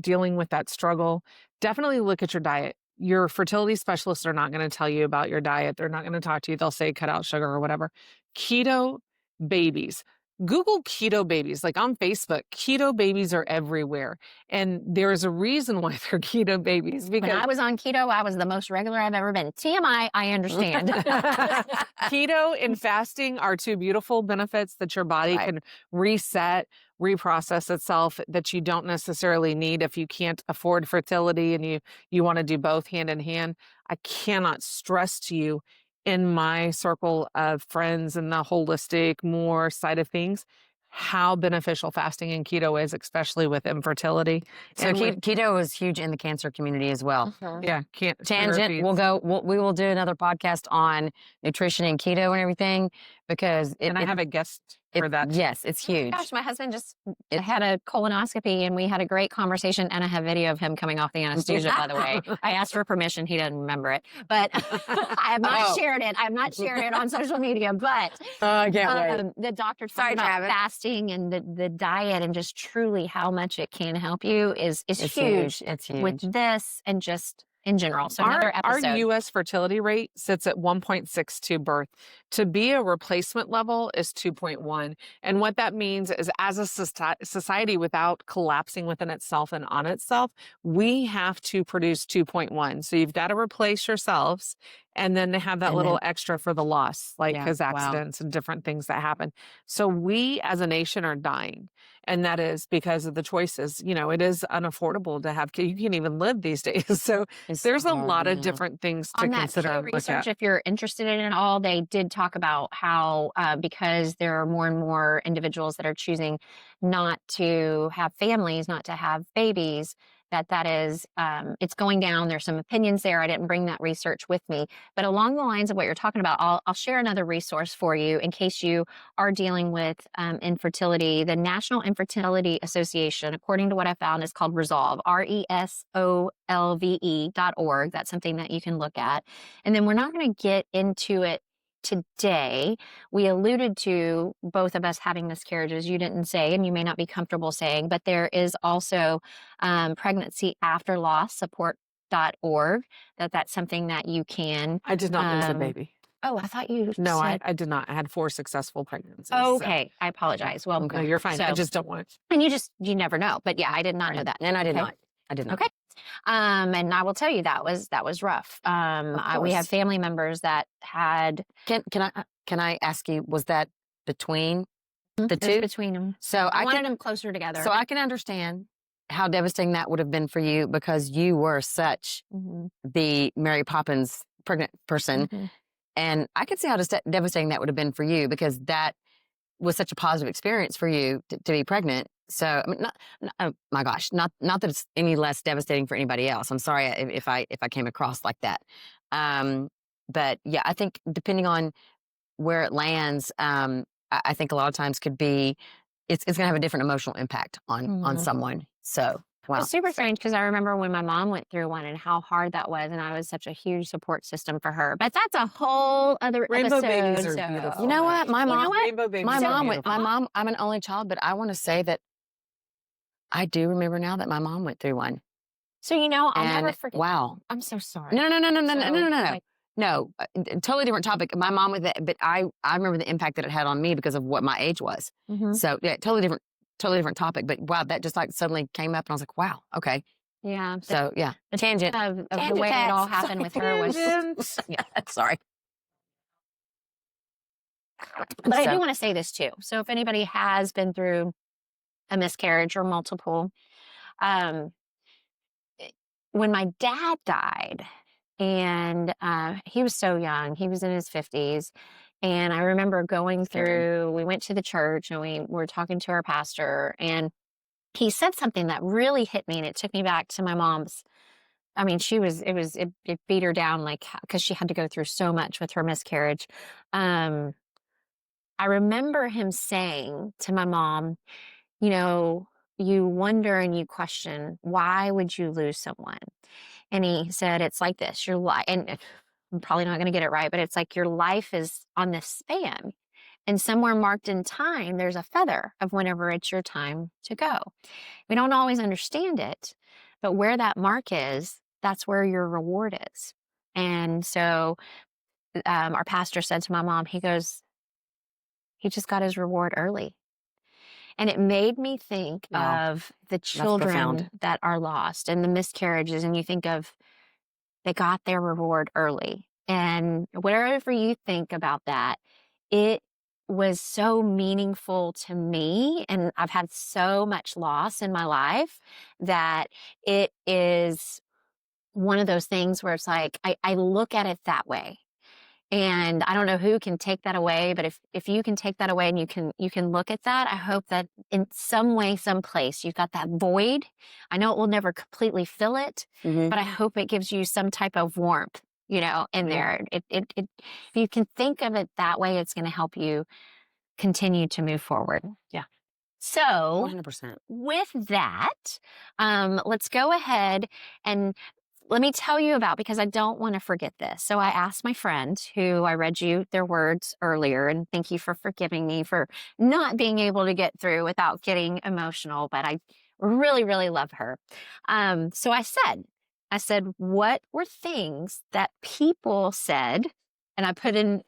dealing with that struggle, definitely look at your diet. Your fertility specialists are not going to tell you about your diet. They're not going to talk to you. They'll say cut out sugar or whatever. Keto babies. Google keto babies. Like, on Facebook, keto babies are everywhere. And there's a reason why they're keto babies. Because when I was on keto, I was the most regular I've ever been. TMI, I understand. Keto and fasting are two beautiful benefits that your body can reset, reprocess itself, that you don't necessarily need if you can't afford fertility and you want to do both hand in hand. I cannot stress to you, in my circle of friends and the holistic more side of things, how beneficial fasting and keto is, especially with infertility. So keto is huge in the cancer community as well. Yeah. Tangent. We will do another podcast on nutrition and keto and everything, because I have a guest for that. Yes, it's huge. Gosh, my husband just had a colonoscopy, and we had a great conversation, and I have video of him coming off the anesthesia, by the way. I asked for permission. He doesn't remember it, but I have not shared it. I have not shared it on social media, but I can't wait. The doctor talking about fasting and the diet, and just truly how much it can help you is huge. It's huge. With this, and just in general. So another Our episode. U.S. fertility rate sits at 1.62 birth. To be a replacement level is 2.1. And what that means is, as a society, without collapsing within itself and on itself, we have to produce 2.1. So you've got to replace yourselves, and then they have that And little then- extra for the loss, like Yeah, his wow. accidents and different things that happen. So we as a nation are dying. And that is because of the choices. You know, it is unaffordable to have kids. You can't even live these days. So It's there's a hard, lot of yeah. different things to On that consider Pew and look research, at. if you're interested in it all, they did talk about how because there are more and more individuals that are choosing not to have families, not to have babies, that is, it's going down. There's some opinions there. I didn't bring that research with me, but along the lines of what you're talking about, I'll share another resource for you in case you are dealing with infertility. The National Infertility Association, according to what I found, is called Resolve, RESOLVE.org. That's something that you can look at. And then we're not going to get into it today. We alluded to both of us having miscarriages. You didn't say, and you may not be comfortable saying, but there is also pregnancy after loss support.org. That's something that you can. I did not lose a baby. Oh, I thought you No, said. I did not. I had 4 successful pregnancies. Oh, so- okay. I apologize. Well, No, you're fine. I So- just don't want it. and you never know. But yeah, I did not know that. And I did Okay. not. I did not. Okay. And I will tell you that was rough. We have course. family members that had Can I ask you, was that between the it was two? between them. So I wanted can, them closer together. so I can understand how devastating that would have been for you, because you were such Mhm. the Mary Poppins pregnant person. Mhm. And I could see how devastating that would have been for you, because that was such a positive experience for you to be pregnant. So, I mean, oh my gosh, not that it's any less devastating for anybody else. I'm sorry if I came across like that. But yeah, I think depending on where it lands, I think a lot of times could be, it's going to have a different emotional impact on Mhm. someone. So, wow. It was super strange because I remember when my mom went through one and how hard that was, and I was such a huge support system for her. But that's a whole other Rainbow episode. babies are so- beautiful. You know what? My You know mom, what? Rainbow babies my are mom, beautiful. I'm an only child, but I want to say that I do remember now that my mom went through one. So I'll And never forget. wow. I'm so sorry. No. like, No, totally different topic. My mom with it, but I remember the impact that it had on me because of what my age was. mhm. So yeah, totally different topic. But wow, that just like suddenly came up, and I was like, wow, okay. Yeah. So yeah, tangent. Of the Tangent way it all cats. happened with her was. Tangent. Yeah, sorry. But I So- do want to say this too. So if anybody has been through a miscarriage or multiple, um, when my dad died, and he was so young, he was in his 50s. And I remember going through, we went to the church and we were talking to our pastor, and he said something that really hit me, and it took me back to my mom's. I mean, it beat her down, like, because she had to go through so much with her miscarriage. I remember him saying to my mom, you wonder and you question, why would you lose someone? And he said, it's like this, your life, and I'm probably not going to get it right, but it's like your life is on this span. And somewhere marked in time, there's a feather of whenever it's your time to go. We don't always understand it, but where that mark is, that's where your reward is. And so our pastor said to my mom, he goes, he just got his reward early. And it made me think Wow. of the children profound. that are lost and the miscarriages. And you think of, they got their reward early. And wherever you think about that, it was so meaningful to me. And I've had so much loss in my life that it is one of those things where it's like, I look at it that way. And I don't know who can take that away, but if you can take that away and you can look at that, I hope that in some way, someplace, you've got that void. I know it will never completely fill it, Mhm. but I hope it gives you some type of warmth, in there. If you can think of it that way, it's going to help you continue to move forward. Yeah. So 100%. with that, let's go ahead and let me tell you about, because I don't want to forget this. So I asked my friend who I read you their words earlier, and thank you for forgiving me for not being able to get through without getting emotional, but I really, really love her. So I said, I said, what were things that people said? And I put in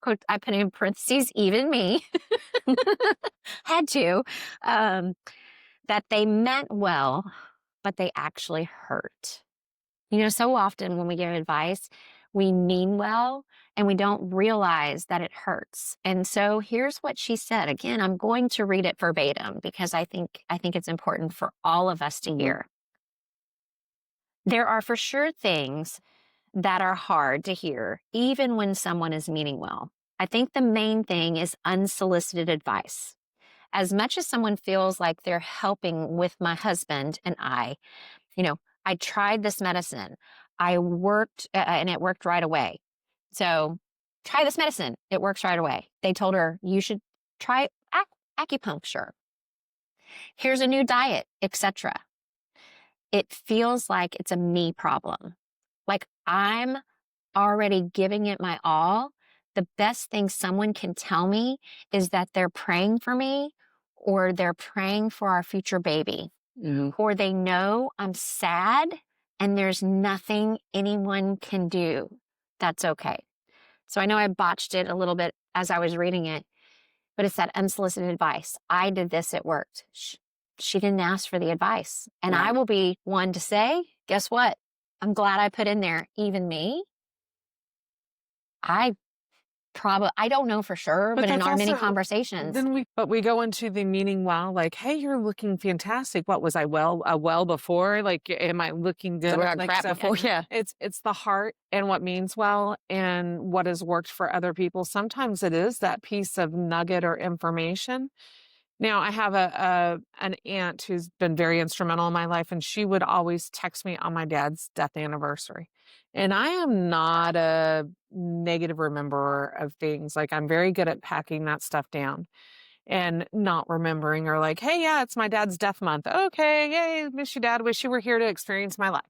quote, I put in parentheses, even me, had to, that they meant well, but they actually hurt. So often when we give advice, we mean well and we don't realize that it hurts. And so here's what she said. Again, I'm going to read it verbatim because I think it's important for all of us to hear. There are for sure things that are hard to hear, even when someone is meaning well. I think the main thing is unsolicited advice. As much as someone feels like they're helping with my husband and I tried this medicine. I worked and it worked right away. So try this medicine. It works right away. They told her, you should try acupuncture. Here's a new diet, etc. It feels like it's a me problem. Like I'm already giving it my all. The best thing someone can tell me is that they're praying for me or they're praying for our future baby. Or they know I'm sad and there's nothing anyone can do. That's okay. So I know I botched it a little bit as I was reading it, but it's that unsolicited advice. I did this, it worked. She didn't ask for the advice. And I will be one to say, guess what? I'm glad I put in there, even me. I don't know for sure, but in our many conversations. But we go into the meaning well, like, hey, you're looking fantastic. What was I well before? Like, am I looking good? Like crap before? Yeah. It's the heart and what means well and what has worked for other people. Sometimes it is that piece of nugget or information. Now, I have an aunt who's been very instrumental in my life, and she would always text me on my dad's death anniversary. And I am not a negative rememberer of things. Like, I'm very good at packing that stuff down and not remembering, or like, hey, yeah, it's my dad's death month. Okay, yay, miss you, Dad. Wish you were here to experience my life.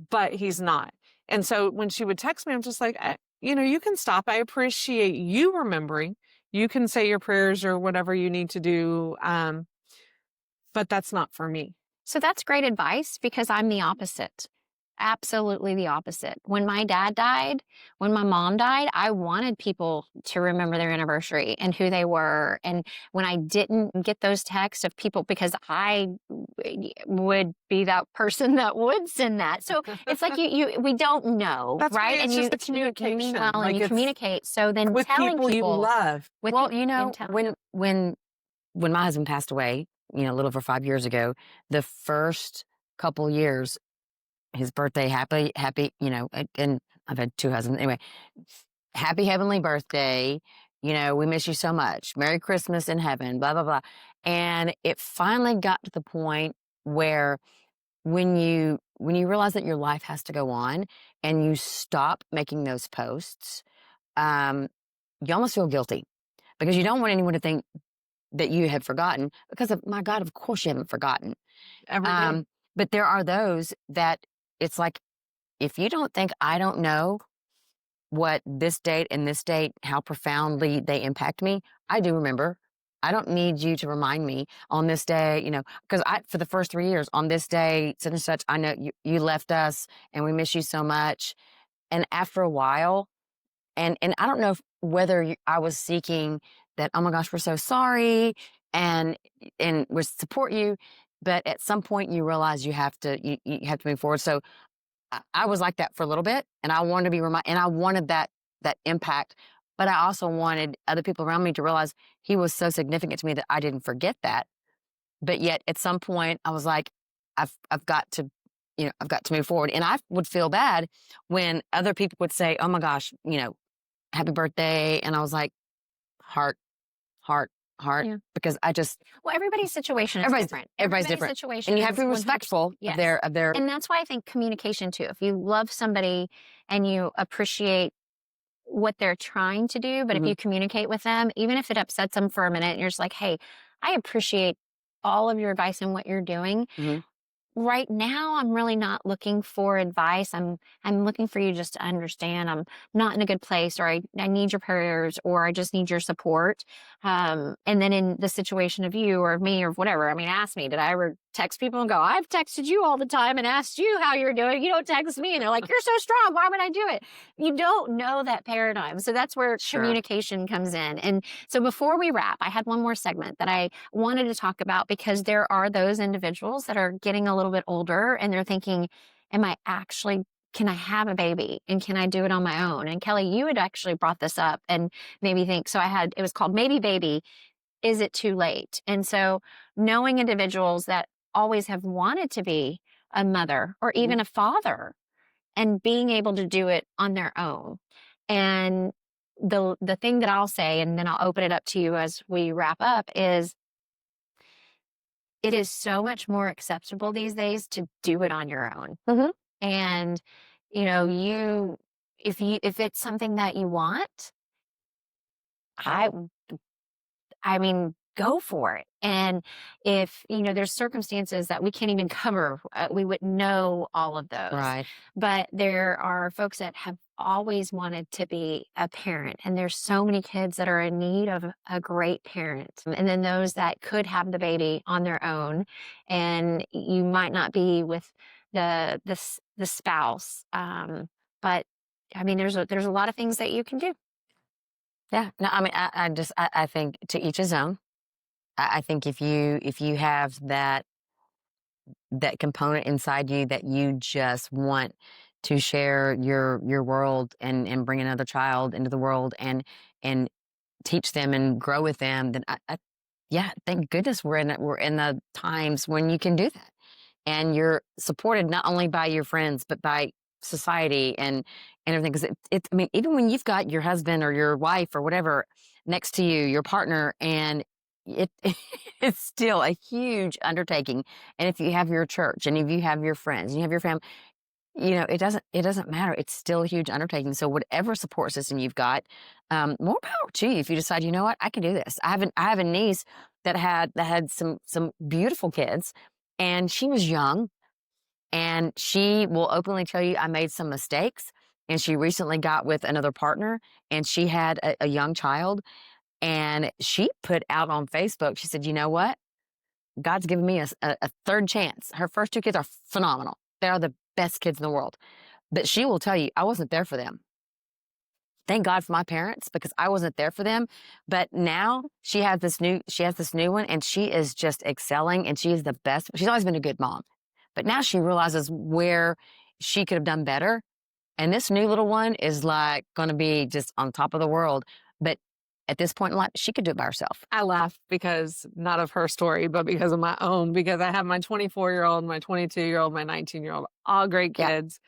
But he's not. And so when she would text me, I'm just like, you can stop. I appreciate you remembering. You can say your prayers or whatever you need to do. But that's not for me. So that's great advice because I'm the opposite. Absolutely the opposite. When my dad died, when my mom died, I wanted people to remember their anniversary and who they were. And when I didn't get those texts of people, because I would be that person that would send that. So it's like we don't know, That's right? And you just the communication. mean well and you communicate. So then with telling people you love. When my husband passed away, a little over 5 years ago, the first couple years, his birthday, happy, and I've had 2 husbands. Anyway, happy heavenly birthday. We miss you so much. Merry Christmas in heaven, blah, blah, blah. And it finally got to the point where when you realize that your life has to go on and you stop making those posts, you almost feel guilty because you don't want anyone to think that you have forgotten because my God, of course you haven't forgotten. Every day. But there are those that it's like, if you don't think I don't know what this date and this date, how profoundly they impact me, I do remember. I don't need you to remind me on this day, because for the first 3 years, on this day, such and such, I know you left us and we miss you so much. And after a while, and I don't know whether I was seeking that, oh my gosh, we're so sorry and we support you. But at some point you realize you have to move forward. So I was like that for a little bit, and I wanted to be reminded, and I wanted that impact, but I also wanted other people around me to realize he was so significant to me that I didn't forget that. But yet at some point I was like, I've got to move forward. And I would feel bad when other people would say, oh my gosh, happy birthday. And I was like, heart, yeah. Because everybody's situation is different. Everybody's different. Situation, and you have to be respectful of their. And that's why I think communication too. If you love somebody and you appreciate what they're trying to do, but if you communicate with them, even if it upsets them for a minute, and you're just like, hey, I appreciate all of your advice and what you're doing. Right now, I'm really not looking for advice. I'm looking for you just to understand I'm not in a good place, or I need your prayers, or I just need your support. And then in the situation of you or me or whatever, ask me, did I ever text people and go, I've texted you all the time and asked you how you're doing. You don't text me. And they're like, you're so strong. Why would I do it? You don't know that paradigm. So that's where communication comes in. And so before we wrap, I had one more segment that I wanted to talk about, because there are those individuals that are getting a little bit older and they're thinking, can I have a baby and can I do it on my own? And Kelly, you had actually brought this up and made me think. So it was called Maybe Baby, Is It Too Late? And so knowing individuals that always have wanted to be a mother or even a father and being able to do it on their own. And the thing that I'll say, and then I'll open it up to you as we wrap up, is it is so much more acceptable these days to do it on your own. Mhm. And, if it's something that you want, I mean, go for it. And if, there's circumstances that we can't even cover, we wouldn't know all of those. Right. But there are folks that have always wanted to be a parent. And there's so many kids that are in need of a great parent. And then those that could have the baby on their own. And you might not be with the spouse. But I mean, there's a lot of things that you can do. Yeah. No, I mean, I think to each his own. I think if you have that component inside you that you just want to share your world and bring another child into the world and teach them and grow with them, then yeah, thank goodness we're in the times when you can do that. And you're supported not only by your friends, but by society and everything. Because I mean, even when you've got your husband or your wife or whatever next to you, your partner, and it's still a huge undertaking. And if you have your church and if you have your friends and you have your family, it doesn't matter. It's still a huge undertaking. So whatever support system you've got, more power to you. If you decide, you know what, I can do this. I have a niece that had some beautiful kids, and she was young, and she will openly tell you, I made some mistakes. And she recently got with another partner, and she had a young child, and she put out on Facebook, she said, you know what? God's given me a third chance. Her first two kids are phenomenal. They are the best kids in the world. But she will tell you, I wasn't there for them. Thank God for my parents, because I wasn't there for them. But now she has this new one, and she is just excelling, and she is the best. She's always been a good mom. But now she realizes where she could have done better. And this new little one is like going to be just on top of the world. But at this point in life, she could do it by herself. I laugh because not of her story, but because of my own, because I have my 24-year-old, my 22-year-old, my 19-year-old, all great kids.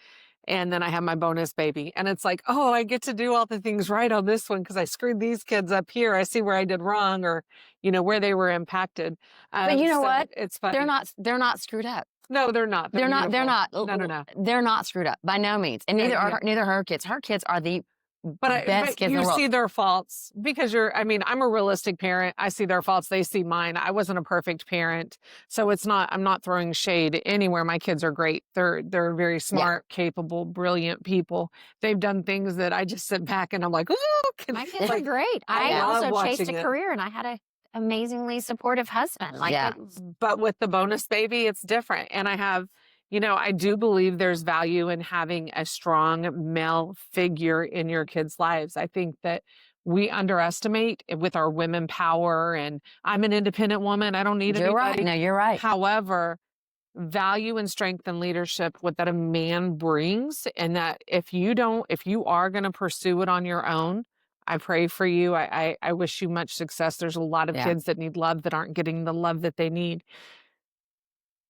And then I have my bonus baby. And it's like, oh, I get to do all the things right on this one because I screwed these kids up here. I see where I did wrong, or, where they were impacted. But you know what? It's funny. They're not screwed up. No, they're not. They're not. No. They're not screwed up by no means. And neither are her kids. Her kids are the best kids in the world. You see their faults because I'm a realistic parent. I see their faults. They see mine. I wasn't a perfect parent. So I'm not throwing shade anywhere. My kids are great. They're very smart, capable, brilliant people. They've done things that I just sit back and I'm like, ooh. My kids are great. I also chased a career and I had a amazingly supportive husband. But with the bonus baby, it's different. And I have, I do believe there's value in having a strong male figure in your kids' lives. I think that we underestimate with our women power, and I'm an independent woman. I don't need anybody. You're right. No, you're right. However, value and strength and leadership, what that a man brings, and that if you are going to pursue it on your own, I pray for you. I wish you much success. There's a lot of kids that need love that aren't getting the love that they need.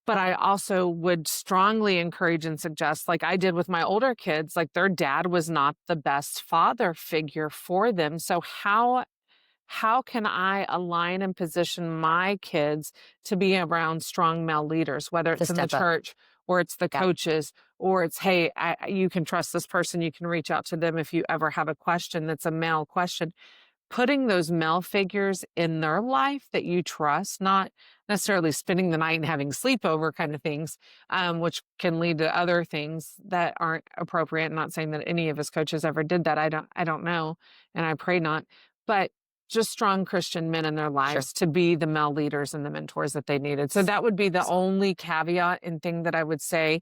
But I also would strongly encourage and suggest, like I did with my older kids, like their dad was not the best father figure for them. So how can I align and position my kids to be around strong male leaders, whether it's in the church or it's the coaches, or it's, hey, you can trust this person. You can reach out to them if you ever have a question that's a male question. Putting those male figures in their life that you trust, not necessarily spending the night and having sleepover kind of things, which can lead to other things that aren't appropriate. I'm not saying that any of us coaches ever did that. I don't know. And I pray not. But just strong Christian men in their lives to be the male leaders and the mentors that they needed. So that would be the only caveat and thing that I would say.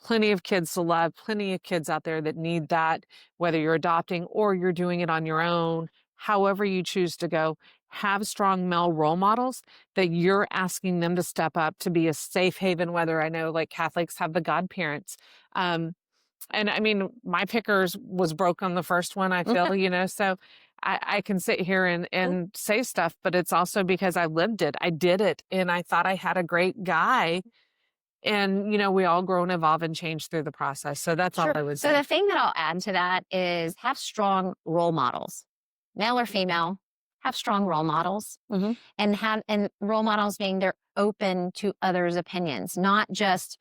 Plenty of kids to love, plenty of kids out there that need that, whether you're adopting or you're doing it on your own, however you choose to go. Have strong male role models that you're asking them to step up to be a safe haven, whether I know like Catholics have the godparents. And I mean, my pickers was broke on the first one, I feel, so I can sit here and say stuff, but it's also because I lived it. I did it. And I thought I had a great guy. And, we all grow and evolve and change through the process. So that's all I would say. So the thing that I'll add to that is have strong role models, male or female, have strong role models and role models being they're open to others' opinions, not just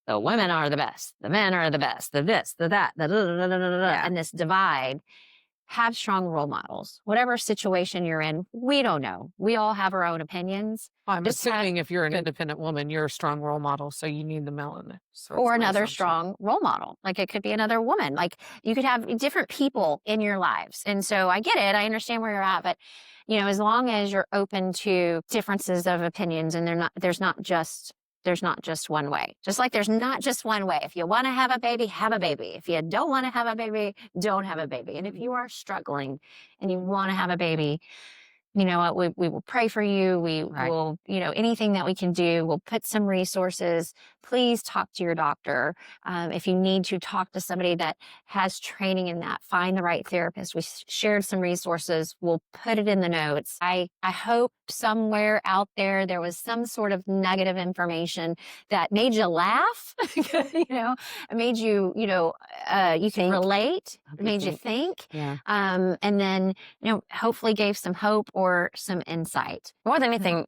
the women are the best, the men are the best, the this, the that, and this divide. Have strong role models. Whatever situation you're in, we don't know. We all have our own opinions. Well, I'm assuming if you're an independent woman, you're a strong role model, so you need the male in there. So or another strong role model. Like it could be another woman. Like you could have different people in your lives. And so I get it. I understand where you're at. But, as long as you're open to differences of opinions and there's not just one way. Just like there's not just one way. If you want to have a baby, have a baby. If you don't want to have a baby, don't have a baby. And if you are struggling and you want to have a baby, you know what, we will pray for you. We will, anything that we can do, we'll put some resources. Please talk to your doctor. If you need to talk to somebody that has training in that, find the right therapist. We shared some resources. We'll put it in the notes. I hope somewhere out there was some sort of negative information that made you laugh, made you, you can relate, made you think. Yeah. And then, hopefully gave some hope or some insight. More than anything,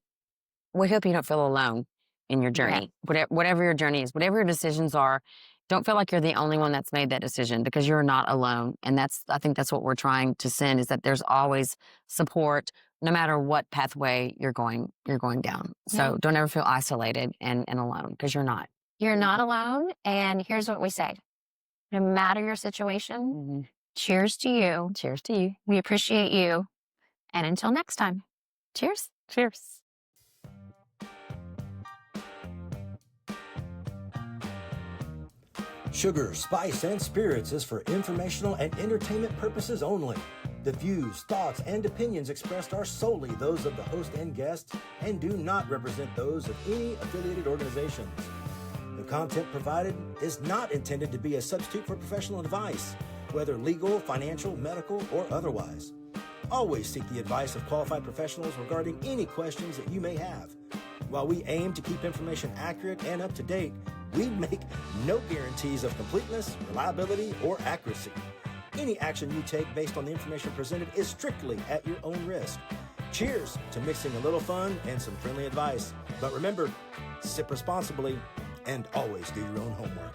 we hope you don't feel alone in your journey. Whatever your journey is, whatever your decisions are, don't feel like you're the only one that's made that decision because you're not alone. And I think that's what we're trying to send is that there's always support no matter what pathway you're going down. So don't ever feel isolated and alone because you're not. You're not alone. And here's what we say. No matter your situation, cheers to you. Cheers to you. We appreciate you. And until next time, cheers. Cheers. Sugar, spice, and spirits is for informational and entertainment purposes only. The views, thoughts, and opinions expressed are solely those of the host and guests and do not represent those of any affiliated organizations. The content provided is not intended to be a substitute for professional advice, whether legal, financial, medical, or otherwise. Always seek the advice of qualified professionals regarding any questions that you may have. While we aim to keep information accurate and up to date, we make no guarantees of completeness, reliability, or accuracy. Any action you take based on the information presented is strictly at your own risk. Cheers to mixing a little fun and some friendly advice. But remember, sip responsibly and always do your own homework.